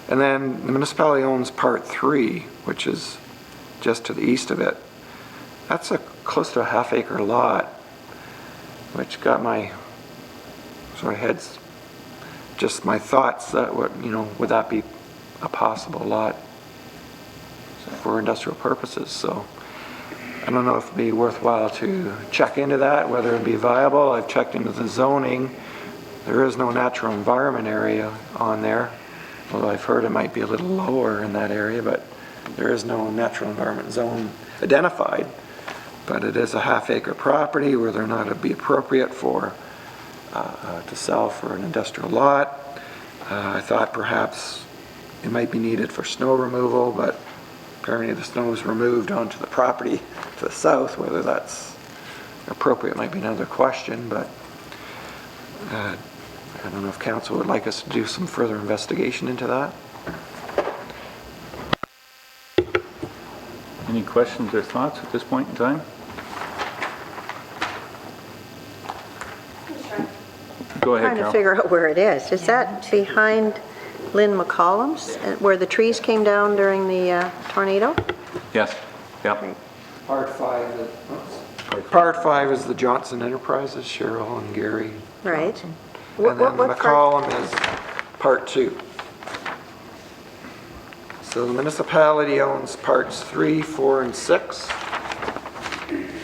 And then the municipality owns Part 3, which is just to the east of it. That's close to a half-acre lot, which got my sort of heads, just my thoughts that would that be a possible lot for industrial purposes? So I don't know if it'd be worthwhile to check into that, whether it'd be viable. I've checked into the zoning. There is no natural environment area on there, although I've heard it might be a little lower in that area, but there is no natural environment zone identified. But it is a half-acre property, whether or not it'd be appropriate for to sell for an industrial lot. I thought perhaps it might be needed for snow removal, but apparently the snow is removed onto the property to the south. Whether that's appropriate might be another question, but I don't know if council would like us to do some further investigation into that. Any questions or thoughts at this point in time? Go ahead, Trying to Carol. figure out where it is. Is that behind Lynn McCollum's, where the trees came down during the tornado? Yes. Yep. Part 5 is the Johnson Enterprises, Cheryl and Gary Right. Johnson. And then What part? McCollum is Part 2. So the municipality owns Parts 3, 4, and 6.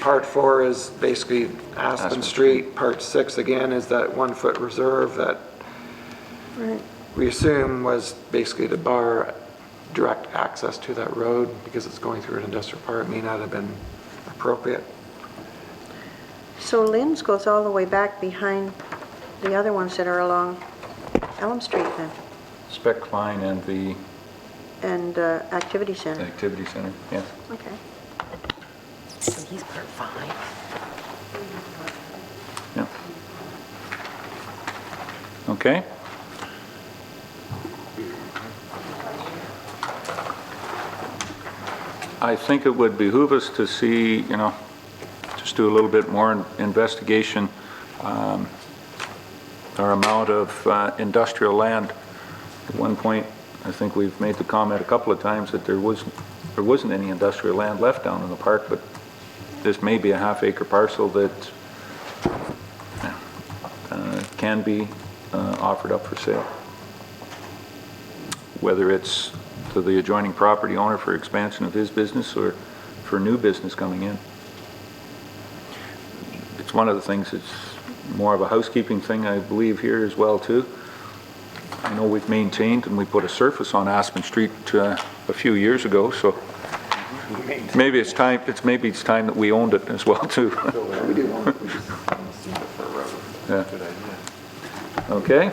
Part 4 is basically Aspen Street. Part 6, again, is that 1-foot reserve that we assume was basically to bar direct access to that road because it's going through an industrial park. It may not have been appropriate. So Lynn's goes all the way back behind the other ones that are along Elm Street then, Spec line and the and Activity Center. activity center, yes. Okay. So he's Part 5. Yeah. Okay. I think it would behoove us to see, just do a little bit more investigation, our amount of industrial land. At one point, I think we've made the comment a couple of times that there wasn't any industrial land left down in the park, but this may be a half-acre parcel that can be offered up for sale. Whether it's to the adjoining property owner for expansion of his business or for new business coming in. It's one of the things that's more of a housekeeping thing, I believe, here as well too. I know we've maintained and we put a surface on Aspen Street a few years ago, so maybe it's time that we owned it as well too. We do want to see it for a road. Yeah. Good idea. Okay. Okay.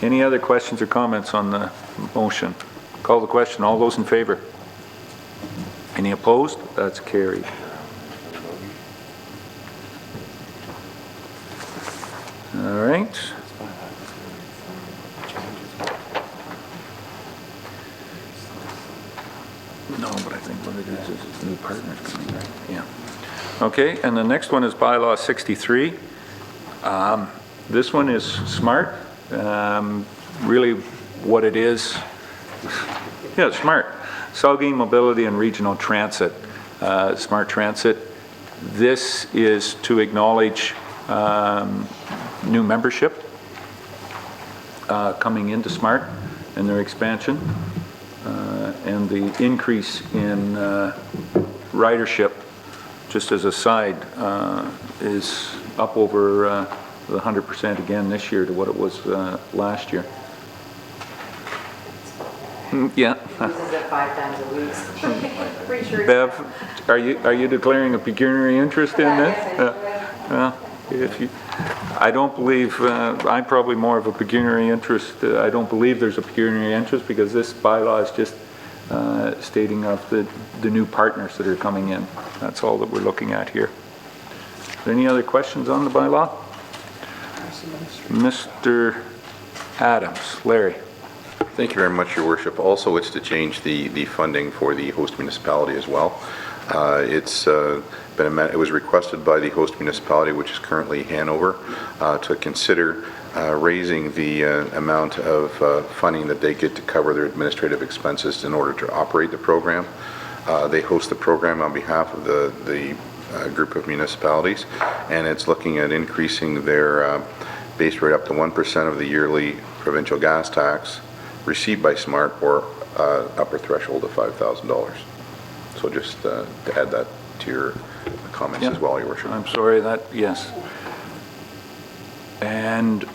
Any other questions or comments on the motion? Call the question. All those in favor? Any opposed? That's carried. All right. No, but I think what it is it's new partners coming, right? Yeah. Okay, and the next one is bylaw 63. This one is smart. Really what it is, yeah, smart. Saugeen Mobility and Regional Transit, Smart Transit. This is to acknowledge new membership coming into Smart and their expansion, and the increase in ridership, just as a side, is up over the 100% again this year to what it was last year. Yeah. Uses it 5 times a week. Pretty sure. Bev, are you declaring a pecuniary interest in this? If you, I don't believe, I'm probably more of a pecuniary interest. I don't believe there's a pecuniary interest because this bylaw is just stating of the new partners that are coming in. That's all that we're looking at here. Are there any other questions on the bylaw? Mr. Adams, Larry. Thank you very much, Your Worship. Also, it's to change the funding for the host municipality as well. It was requested by the host municipality, which is currently Hanover, to consider raising the amount of funding that they get to cover their administrative expenses in order to operate the program. They host the program on behalf of the group of municipalities, and it's looking at increasing their base rate up to 1% of the yearly provincial gas tax received by Smart, or upper threshold of $5,000. So just to add that to your comments as well, Your Worship. I'm sorry, yes. And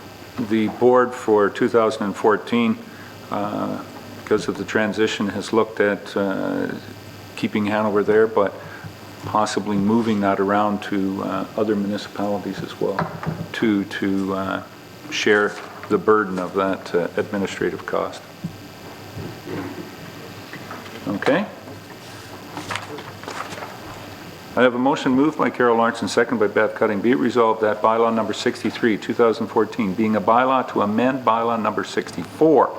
the board for 2014, because of the transition, has looked at keeping Hanover there, but possibly moving that around to other municipalities as well to share the burden of that administrative cost. Okay. I have a motion moved by Carol Lawrence and second by Bev Cutting. Be it resolved that bylaw number 63, 2014, being a bylaw to amend bylaw number 64,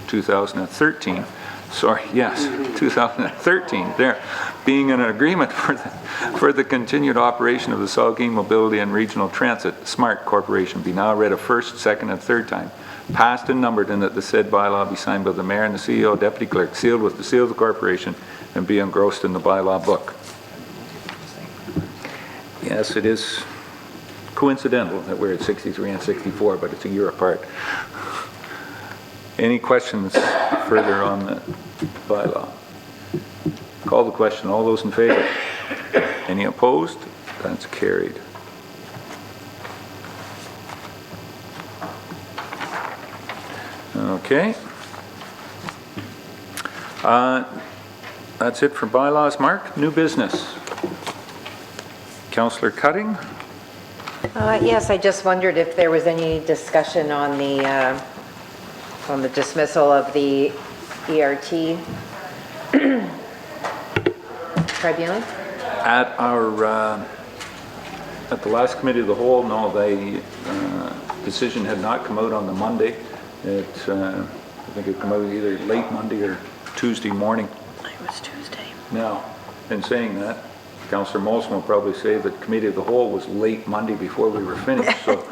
(2013), sorry, yes, 2013, there, being an agreement for the continued operation of the Saugeen Mobility and Regional Transit Smart Corporation be now read a first, second, and third time, passed and numbered, and that the said bylaw be signed by the mayor and the CEO, deputy clerk, sealed with the seal of the corporation, and be engrossed in the bylaw book. Yes, it is coincidental that we're at 63 and 64, but it's a year apart. Any questions further on the bylaw? Call the question. All those in favor? Any opposed? That's carried. Okay. That's it for bylaws. Mark, new business. Councillor Cutting? Yes, I just wondered if there was any discussion on the dismissal of the ERT tribunal? At the last committee of the whole, no, the decision had not come out on the Monday. I think it came out either late Monday or Tuesday morning. It was Tuesday. Now, in saying that, Councillor Molson will probably say that committee of the whole was late Monday before we were finished. So,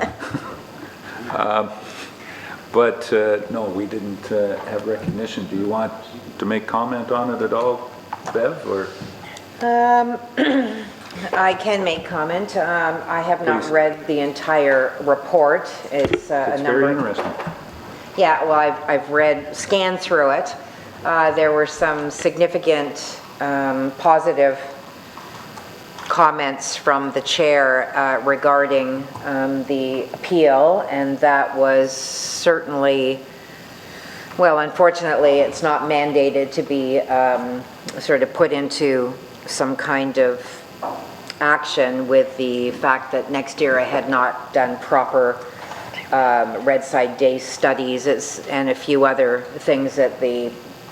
but no, we didn't have recognition. Do you want to make comment on it at all, Bev? Or I can make comment. I have not Please. read the entire report. It's a it's number. very interesting. Yeah, well, I've scanned through it. There were some significant positive comments from the chair regarding the appeal, and that was certainly, well, unfortunately, it's not mandated to be sort of put into some kind of action with the fact that NextEra had not done proper red side day studies and a few other things that the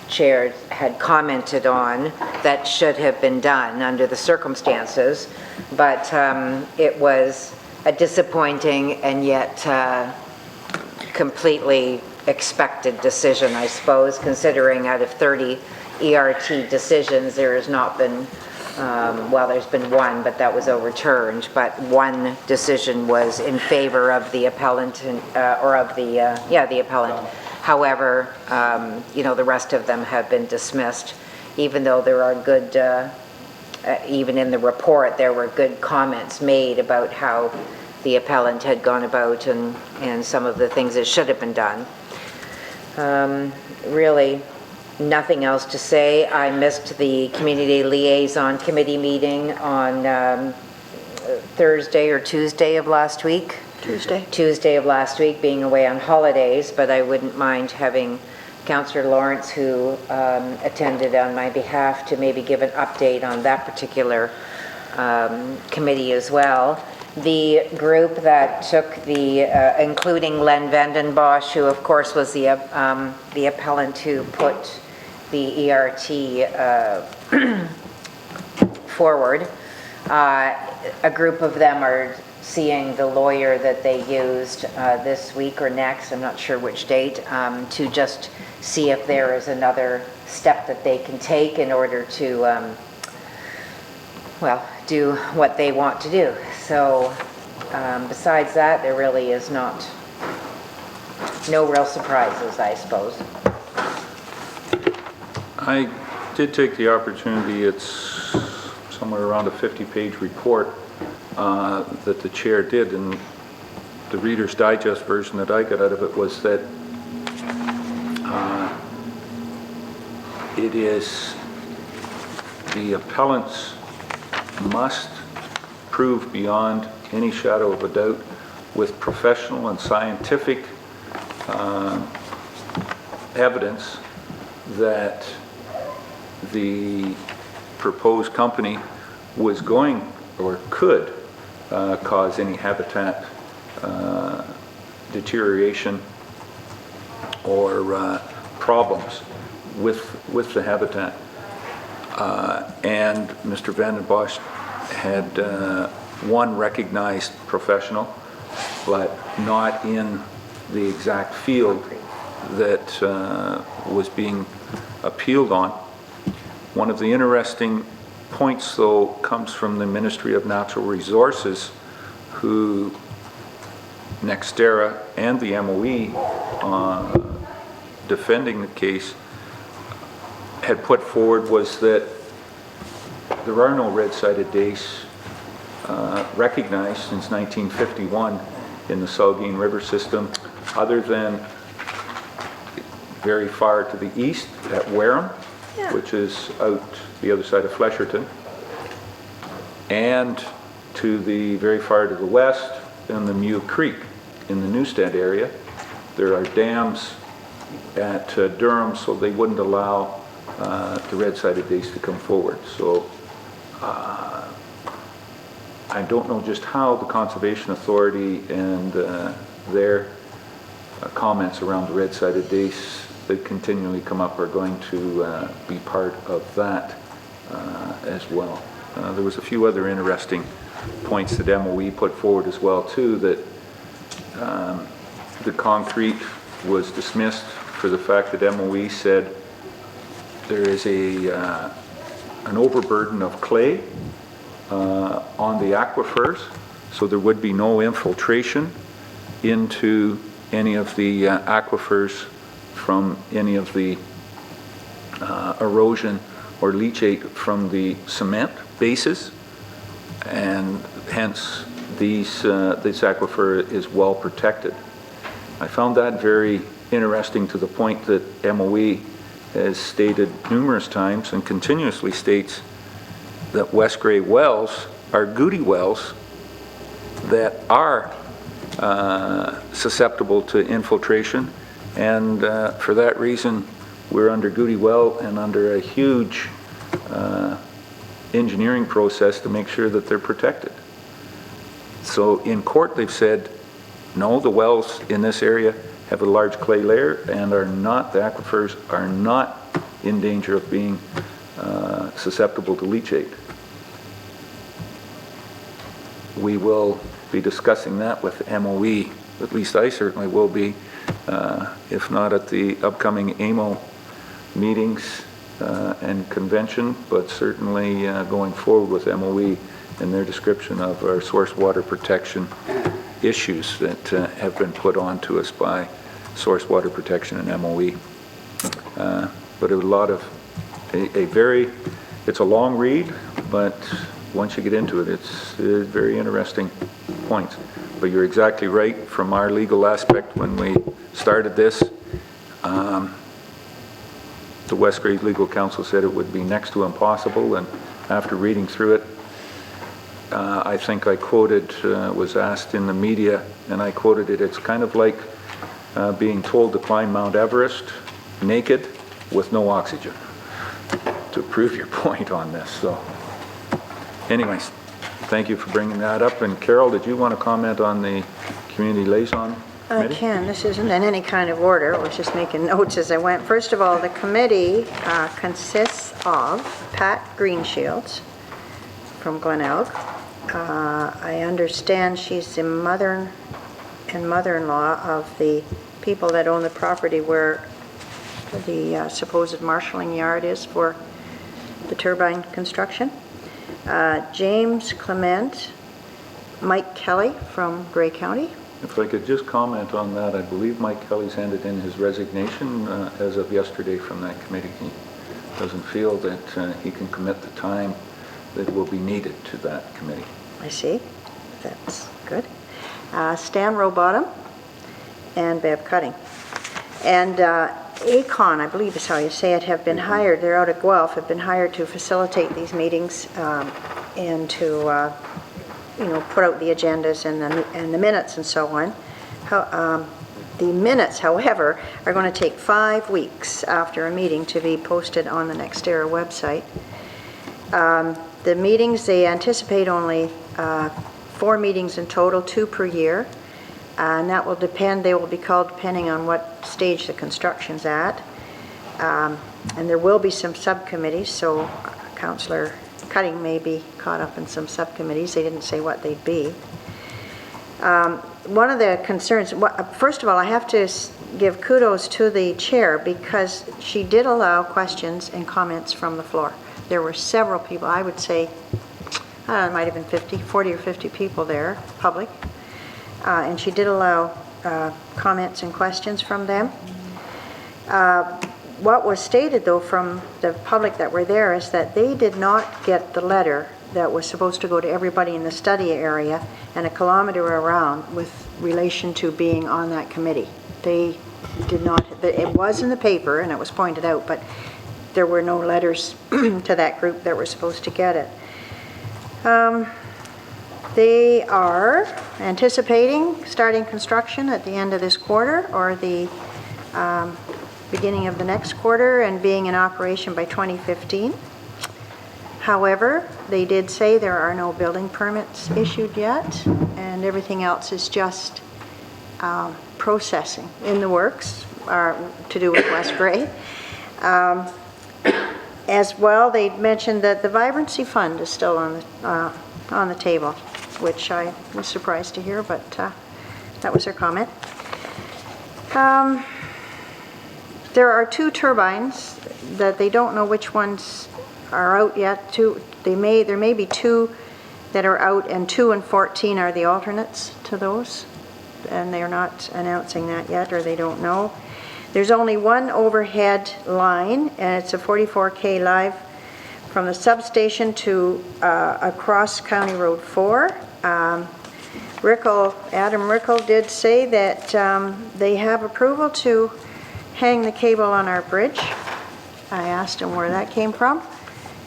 chair had commented on that should have been done under the circumstances. But it was a disappointing and yet completely expected decision, I suppose, considering out of 30 ERT decisions, there has not been, well, there's been one, but that was overturned, but one decision was in favor of the appellant, or of the, the appellant. However, you know, the rest of them have been dismissed, even though there are good, even in the report, there were good comments made about how the appellant had gone about and some of the things that should have been done. Really, nothing else to say. I missed the Community Liaison Committee meeting on Thursday or Tuesday of last week. Tuesday of last week, being away on holidays, but I wouldn't mind having Councillor Lawrence, who attended on my behalf, to maybe give an update on that particular committee as well. The group that took the, including Len Vandenbosch, who of course was the appellant who put the ERT forward, a group of them are seeing the lawyer that they used this week or next, I'm not sure which date, to just see if there is another step that they can take in order to, well, do what they want to do. So besides that, there really is no real surprises, I suppose. I did take the opportunity, it's somewhere around a 50-page report that the chair did, and the Reader's Digest version that I got out of it was that it is the appellants must prove beyond any shadow of a doubt with professional and scientific evidence that the proposed company was going or could cause any habitat deterioration or problems with the habitat. And Mr. Vandenbosch had one recognized professional, but not in the exact field that was being appealed on. One of the interesting points, though, comes from the Ministry of Natural Resources, who NextEra and the MOE defending the case had put forward was that there are no red-sided dace recognized since 1951 in the Saugeen River system, other than very far to the east at Wareham, which is out the other side of Flesherton, and to the very far to the west in the Mew Creek in the Newstead area. There are dams at Durham, so they wouldn't allow the red-sided dace to come forward. So I don't know just how the Conservation Authority and their comments around the red-sided dace that continually come up are going to be part of that as well. There was a few other interesting points that MOE put forward as well too, that the concrete was dismissed for the fact that MOE said there is an overburden of clay on the aquifers, so there would be no infiltration into any of the aquifers from any of the erosion or leachate from the cement bases, and hence this aquifer is well protected. I found that very interesting, to the point that MOE has stated numerous times and continuously states that West Grey wells are goody wells that are susceptible to infiltration, and for that reason we're under Goody Well and under a huge engineering process to make sure that they're protected. So in court, they've said, no, the wells in this area have a large clay layer and are not, the aquifers are not in danger of being susceptible to leachate. We will be discussing that with MOE, at least I certainly will be, if not at the upcoming AMO meetings and convention, but certainly going forward with MOE and their description of our source water protection issues that have been put on to us by Source Water Protection and MOE. But a lot of, it's a long read, but once you get into it, it's very interesting points. But you're exactly right, from our legal aspect, when we started this, the West Grade Legal Counsel said it would be next to impossible, and after reading through it, I think I quoted, was asked in the media, and I quoted it, it's kind of like being told to climb Mount Everest naked with no oxygen, to prove your point on this. So anyways, thank you for bringing that up. And Carol, did you want to comment on the community liaison committee? I can. This isn't in any kind of order. I was just making notes as I went. First of all, the committee consists of Pat Greenshields from Glenelg. I understand she's the mother and mother-in-law of the people that own the property where the supposed marshalling yard is for the turbine construction. James Clement, Mike Kelly from Grey County. If I could just comment on that, I believe Mike Kelly's handed in his resignation as of yesterday from that committee. He doesn't feel that he can commit the time that will be needed to that committee. I see. That's good. Stan Rowbottom and Bev Cutting. And ACON, I believe is how you say it, have been hired. They're out of Guelph, have been hired to facilitate these meetings and to put out the agendas and the minutes and so on. The minutes, however, are going to take 5 weeks after a meeting to be posted on the NextEra website. The meetings, they anticipate only 4 meetings in total, 2 per year. And that will depend, they will be called depending on what stage the construction's at. And there will be some subcommittees, so Councillor Cutting may be caught up in some subcommittees. They didn't say what they'd be. One of the concerns, first of all, I have to give kudos to the chair because she did allow questions and comments from the floor. There were several people, I would say, I don't know, it might have been 40 or 50 people there, public. And she did allow comments and questions from them. What was stated, though, from the public that were there is that they did not get the letter that was supposed to go to everybody in the study area and a kilometer around with relation to being on that committee. They did not, it was in the paper and it was pointed out, but there were no letters to that group that were supposed to get it. They are anticipating starting construction at the end of this quarter or the beginning of the next quarter and being in operation by 2015. However, they did say there are no building permits issued yet and everything else is just processing in the works to do with West Grey. As well, they mentioned that the Vibrancy Fund is still on the table, which I was surprised to hear, but that was their comment. There are 2 turbines that they don't know which ones are out yet. There may be 2 that are out, and 2 and 14 are the alternates to those, and they're not announcing that yet, or they don't know. There's only 1 overhead line, and it's a 44K live from the substation to across County Road 4. Adam Rickel did say that they have approval to hang the cable on our bridge. I asked him where that came from,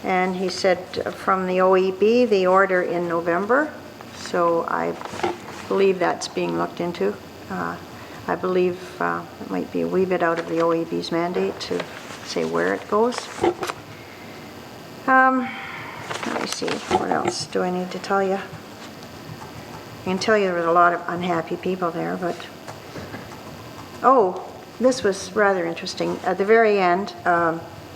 and he said from the OEB, the order in November. So I believe that's being looked into. I believe it might be a wee bit out of the OEB's mandate to say where it goes. Let me see, what else do I need to tell you? I can tell you there was a lot of unhappy people there, but, oh, this was rather interesting. At the very end,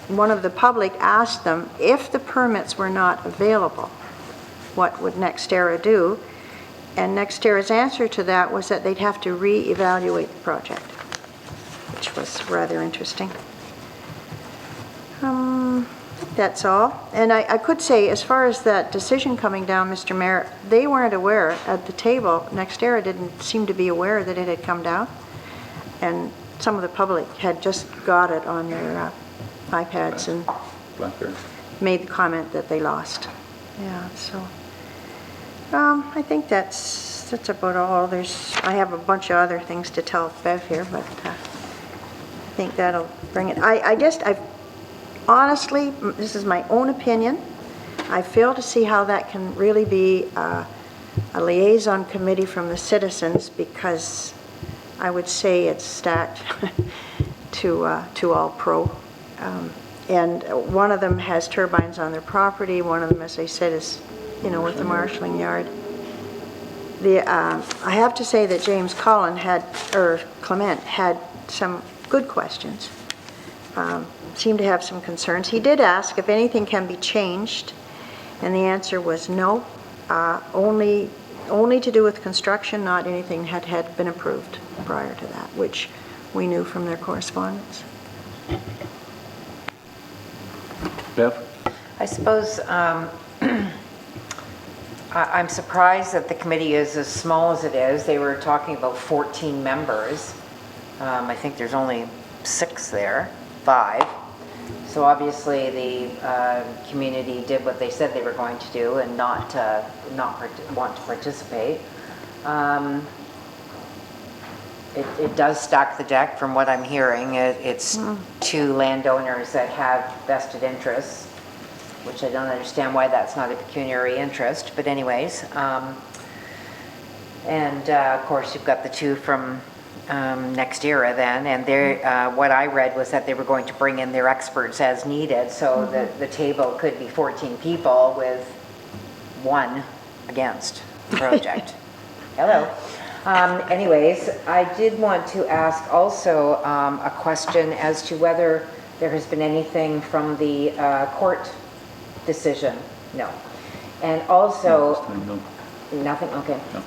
one of the public asked them if the permits were not available, what would NextEra do? And NextEra's answer to that was that they'd have to re-evaluate the project, which was rather interesting. That's all. And I could say, as far as that decision coming down, Mr. Mayor, they weren't aware at the table. NextEra didn't seem to be aware that it had come down. And some of the public had just got it on their iPads and Blackberry. made the comment that they lost. Yeah, so I think that's about all. I have a bunch of other things to tell Bev here, but I think that'll bring it. I guess honestly, this is my own opinion, I fail to see how that can really be a liaison committee from the citizens, because I would say it's stacked to all pro. And one of them has turbines on their property. One of them, as I said, is, with the marshalling yard. I have to say that James Clement had some good questions. Seemed to have some concerns. He did ask if anything can be changed, and the answer was no. Only to do with construction, not anything had been approved prior to that, which we knew from their correspondence. Bev? I suppose I'm surprised that the committee is as small as it is. They were talking about 14 members. I think there's only 6 there, 5. So obviously the community did what they said they were going to do and not want to participate. It does stack the deck from what I'm hearing. It's 2 landowners that have vested interests, which I don't understand why that's not a pecuniary interest, but anyways. And of course you've got the 2 from NextEra then, and what I read was that they were going to bring in their experts as needed, so that the table could be 14 people with 1 against the project. Hello. Anyways, I did want to ask also a question as to whether there has been anything from the court decision. No. And also, nothing, okay. No.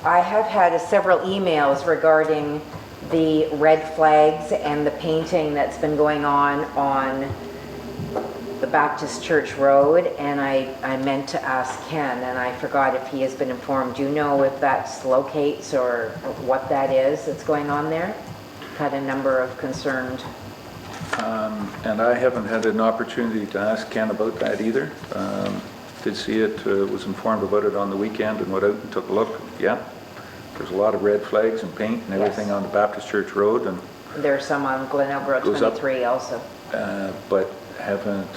I have had several emails regarding the red flags and the painting that's been going on the Baptist Church Road, and I meant to ask Ken, and I forgot if he has been informed. Do you know if that's locates or what that is that's going on there? Had a number of concerned. And I haven't had an opportunity to ask Ken about that either. Did see it, was informed about it on the weekend and went out and took a look. Yeah, there's a lot of red flags and paint and everything on the Baptist Church Road. And there's some on Glenelg Road 23 also. But haven't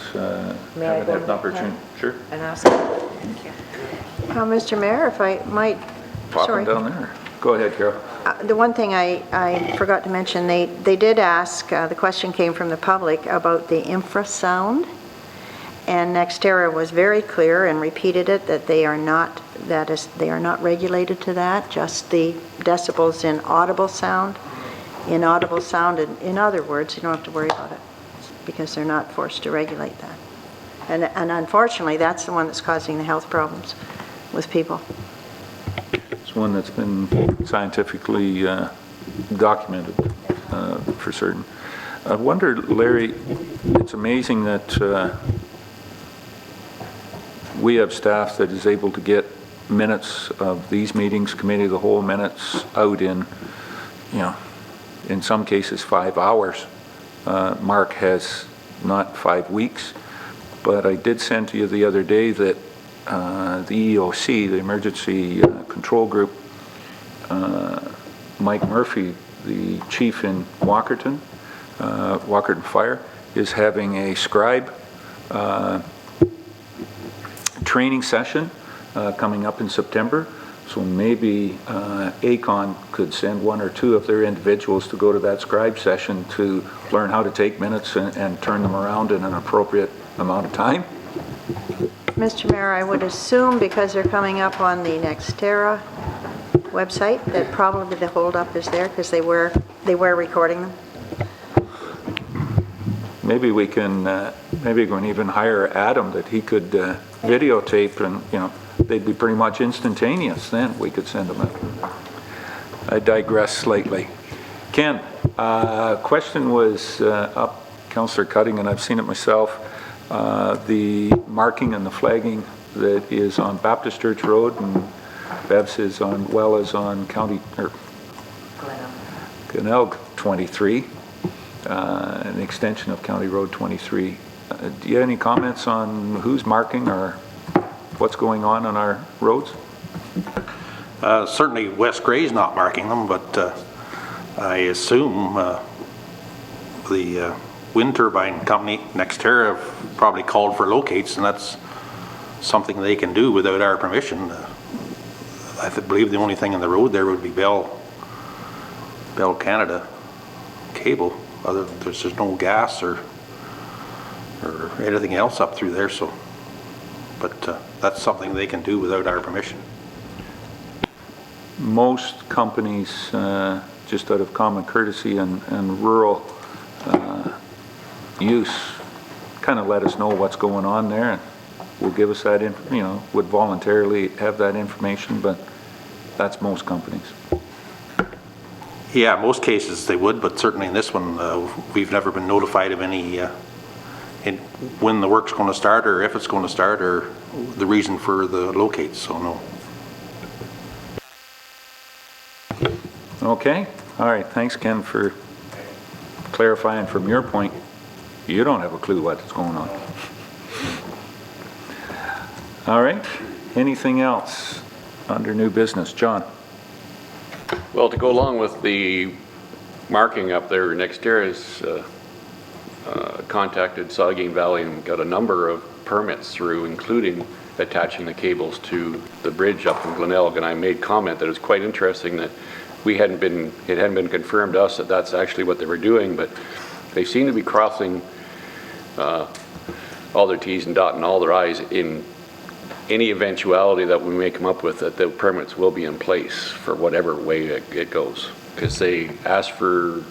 had an opportunity. Sure. And ask him. Thank you. Mr. Mayor, if I might. Pop them down there. Go ahead, Carol. The one thing I forgot to mention, they did ask, the question came from the public about the infrasound, and NextEra was very clear and repeated it that they are not regulated to that, just the decibels in audible sound. Inaudible sound, in other words, you don't have to worry about it because they're not forced to regulate that. And unfortunately, that's the one that's causing the health problems with people. It's one that's been scientifically documented for certain. I wonder, Larry, it's amazing that we have staff that is able to get minutes of these meetings, committee of the whole minutes, out in some cases 5 hours. Mark has not 5 weeks, but I did send to you the other day that the EOC, the Emergency Control Group, Mike Murphy, the chief in Walkerton Fire, is having a scribe training session coming up in September. So maybe ACON could send 1 or 2 of their individuals to go to that scribe session to learn how to take minutes and turn them around in an appropriate amount of time. Mr. Mayor, I would assume because they're coming up on the Nextera website, that probably the holdup is there because they were recording them. Maybe we can even hire Adam that he could videotape and, they'd be pretty much instantaneous then. We could send them in. I digress slightly. Ken, question was up Councillor Cutting, and I've seen it myself. The marking and the flagging that is on Baptist Church Road and Bev's is on, well as on County, or Glenelg 23, an extension of County Road 23. Do you have any comments on who's marking or what's going on our roads? Certainly West Gray's not marking them, but I assume the wind turbine company, Nextera, have probably called for locates, and that's something they can do without our permission. I believe the only thing in the road there would be Bell Canada cable. Other than there's no gas or anything else up through there. So, but that's something they can do without our permission. Most companies, just out of common courtesy and rural use, kind of let us know what's going on there, and will give us that, would voluntarily have that information, but that's most companies. Yeah, most cases they would, but certainly in this one, we've never been notified of any, when the work's going to start, or if it's going to start, or the reason for the locates, so no. Okay, all right, thanks Ken for clarifying from your point. You don't have a clue what's going on. All right, anything else under new business? John? Well, to go along with the marking up there, Nextera has contacted Saugeen Valley and got a number of permits through, including attaching the cables to the bridge up in Glenelg, and I made comment that it was quite interesting that it hadn't been confirmed to us that that's actually what they were doing, but they seem to be crossing all their T's and dotting all their I's in any eventuality that we may come up with, that the permits will be in place for whatever way it goes. Because they asked for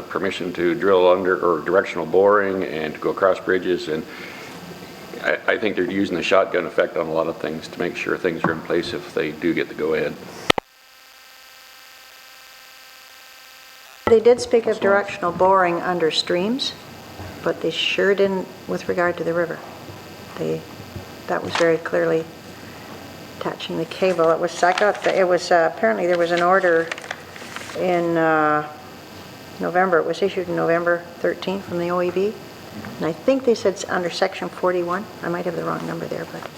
permission to drill under, or directional boring, and to go across bridges, and I think they're using the shotgun effect on a lot of things to make sure things are in place if they do get the go-ahead. They did speak of directional boring under streams, but they sure didn't with regard to the river. That was very clearly attaching the cable. It was apparently there was an order in November. It was issued in November 13th from the OEB, and I think they said it's under section 41. I might have the wrong number there, but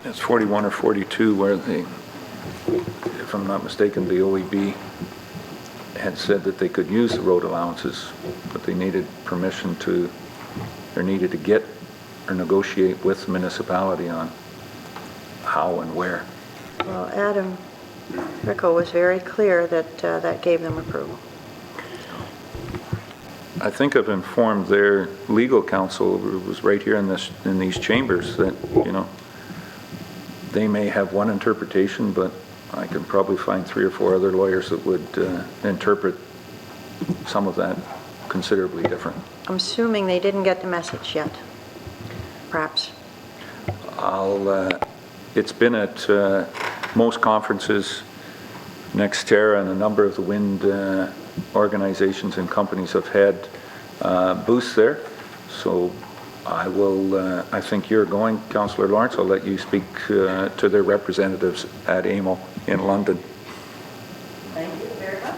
It's 41 or 42 where if I'm not mistaken, the OEB had said that they could use the road allowances, but they needed permission to, or needed to get or negotiate with the municipality on how and where. well, Adam Rickle was very clear that that gave them approval. I think I've informed their legal counsel, who was right here in these chambers, that, they may have one interpretation, but I can probably find 3 or 4 other lawyers that would interpret some of that considerably different. I'm assuming they didn't get the message yet, perhaps. It's been at most conferences. Nextera and a number of the wind organizations and companies have had booths there. So I think you're going, Councillor Lawrence. I'll let you speak to their representatives at AMO in London. Thank you very much.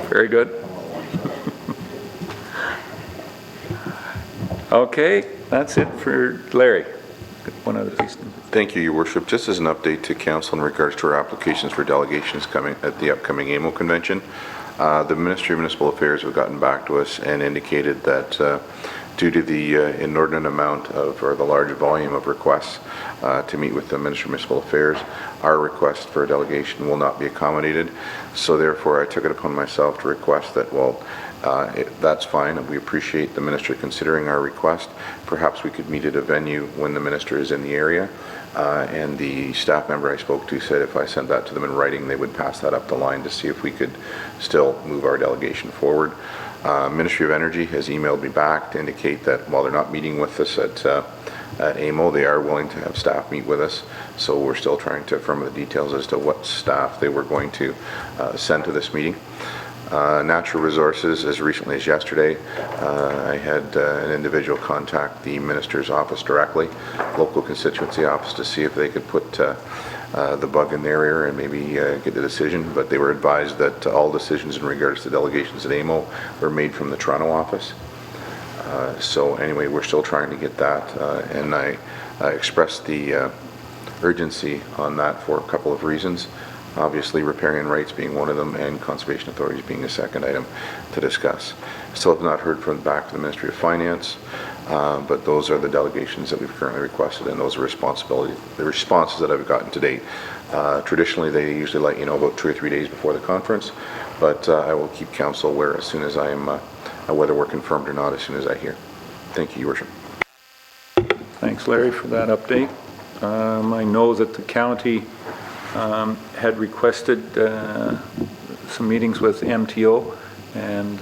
Very good. Okay, that's it for Larry. One other piece. Thank you, Your Worship. Just as an update to Council in regards to our applications for delegations coming at the upcoming AMO convention, the Ministry of Municipal Affairs have gotten back to us and indicated that due to the inordinate amount of, or the large volume of requests to meet with the Minister of Municipal Affairs, our request for a delegation will not be accommodated. So therefore, I took it upon myself to request that, well, that's fine, and we appreciate the Minister considering our request. Perhaps we could meet at a venue when the Minister is in the area. And the staff member I spoke to said if I sent that to them in writing, they would pass that up the line to see if we could still move our delegation forward. Ministry of Energy has emailed me back to indicate that while they're not meeting with us at AMO, they are willing to have staff meet with us. So we're still trying to affirm the details as to what staff they were going to send to this meeting. Natural Resources, as recently as yesterday, I had an individual contact the Minister's office directly, local constituency office, to see if they could put the bug in their ear and maybe get the decision, but they were advised that all decisions in regards to delegations at AMO were made from the Toronto office. So anyway, we're still trying to get that, and I expressed the urgency on that for a couple of reasons. Obviously, riparian rights being one of them, and conservation authorities being the second item to discuss. Still have not heard from back from the Ministry of Finance, but those are the delegations that we've currently requested, and those are the responses that I've gotten to date. Traditionally, they usually let you know about 2 or 3 days before the conference, but I will keep council aware as soon as I am, whether we're confirmed or not, as soon as I hear. Thank you, Your Worship. Thanks, Larry, for that update. I know that the county had requested some meetings with MTO, and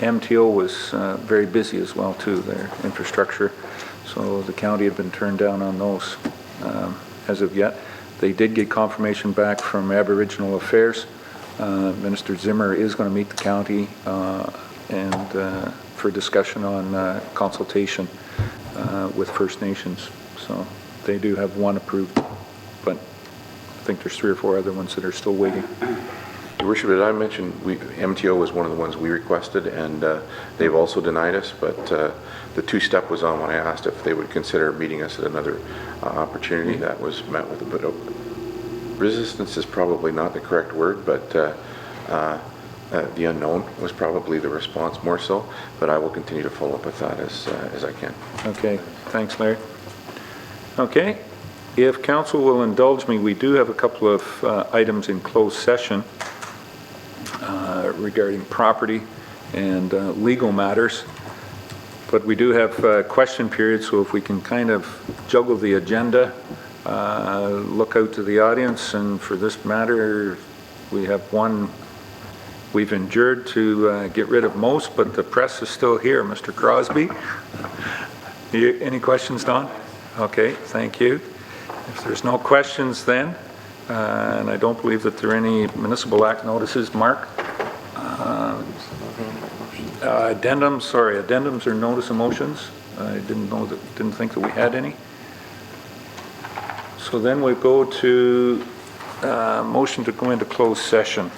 MTO was very busy as well too, their infrastructure, so the county had been turned down on those as of yet. They did get confirmation back from Aboriginal Affairs. Minister Zimmer is going to meet the county and for discussion on consultation with First Nations, so they do have one approved, but I think there's 3 or 4 other ones that are still waiting. Your Worship, did I mention MTO was one of the ones we requested, and they've also denied us, but the 2-step was on when I asked if they would consider meeting us at another opportunity. That was met with a bit of resistance is probably not the correct word, but the unknown was probably the response more so, but I will continue to follow up with that as I can. Okay, thanks, Larry. Okay. If council will indulge me, we do have a couple of items in closed session regarding property and legal matters, but we do have question periods, so if we can kind of juggle the agenda, look out to the audience, and for this matter, we have one we've endured to get rid of most, but the press is still here. Mr. Crosby, any questions, Don? Okay, thank you. If there's no questions then, and I don't believe that there are any Municipal Act notices, Mark? Addendums or notice of motions. I didn't think that we had any. So then we go to motion to go into closed session.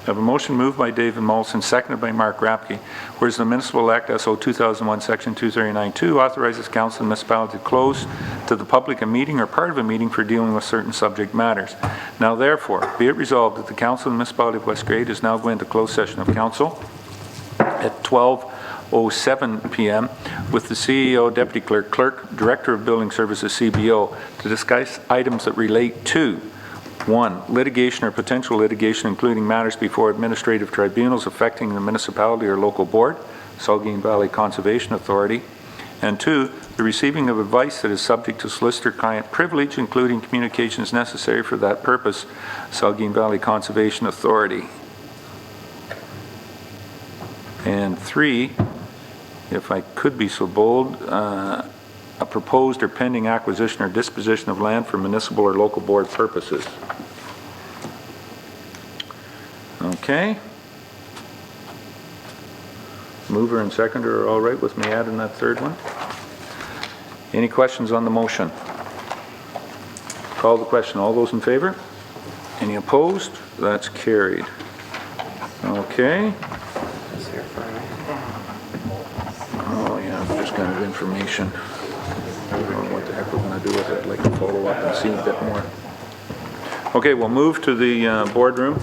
I have a motion moved by David Molson, seconded by Mark Rapke. Whereas the Municipal Act SO 2001 Section 239(2) authorizes council and municipality to close to the public a meeting or part of a meeting for dealing with certain subject matters. Now therefore, be it resolved that the Council of the Municipality of West Grade is now going to closed session of council at 12:07 p.m. with the CEO, Deputy Clerk, Director of Building Services, CBO, to discuss items that relate to 1. Litigation or potential litigation, including matters before administrative tribunals affecting the municipality or local board, Saugeen Valley Conservation Authority. And 2. The receiving of advice that is subject to solicitor-client privilege, including communications necessary for that purpose, Saugeen Valley Conservation Authority. And 3, if I could be so bold, a proposed or pending acquisition or disposition of land for municipal or local board purposes. Okay. Mover and seconder are all right with me adding that third one? Any questions on the motion? Call the question. All those in favor? Any opposed? That's carried. Okay. Oh yeah, just kind of information. I don't know what the heck we're going to do with it. I'd like to follow up and see a bit more. Okay, we'll move to the boardroom.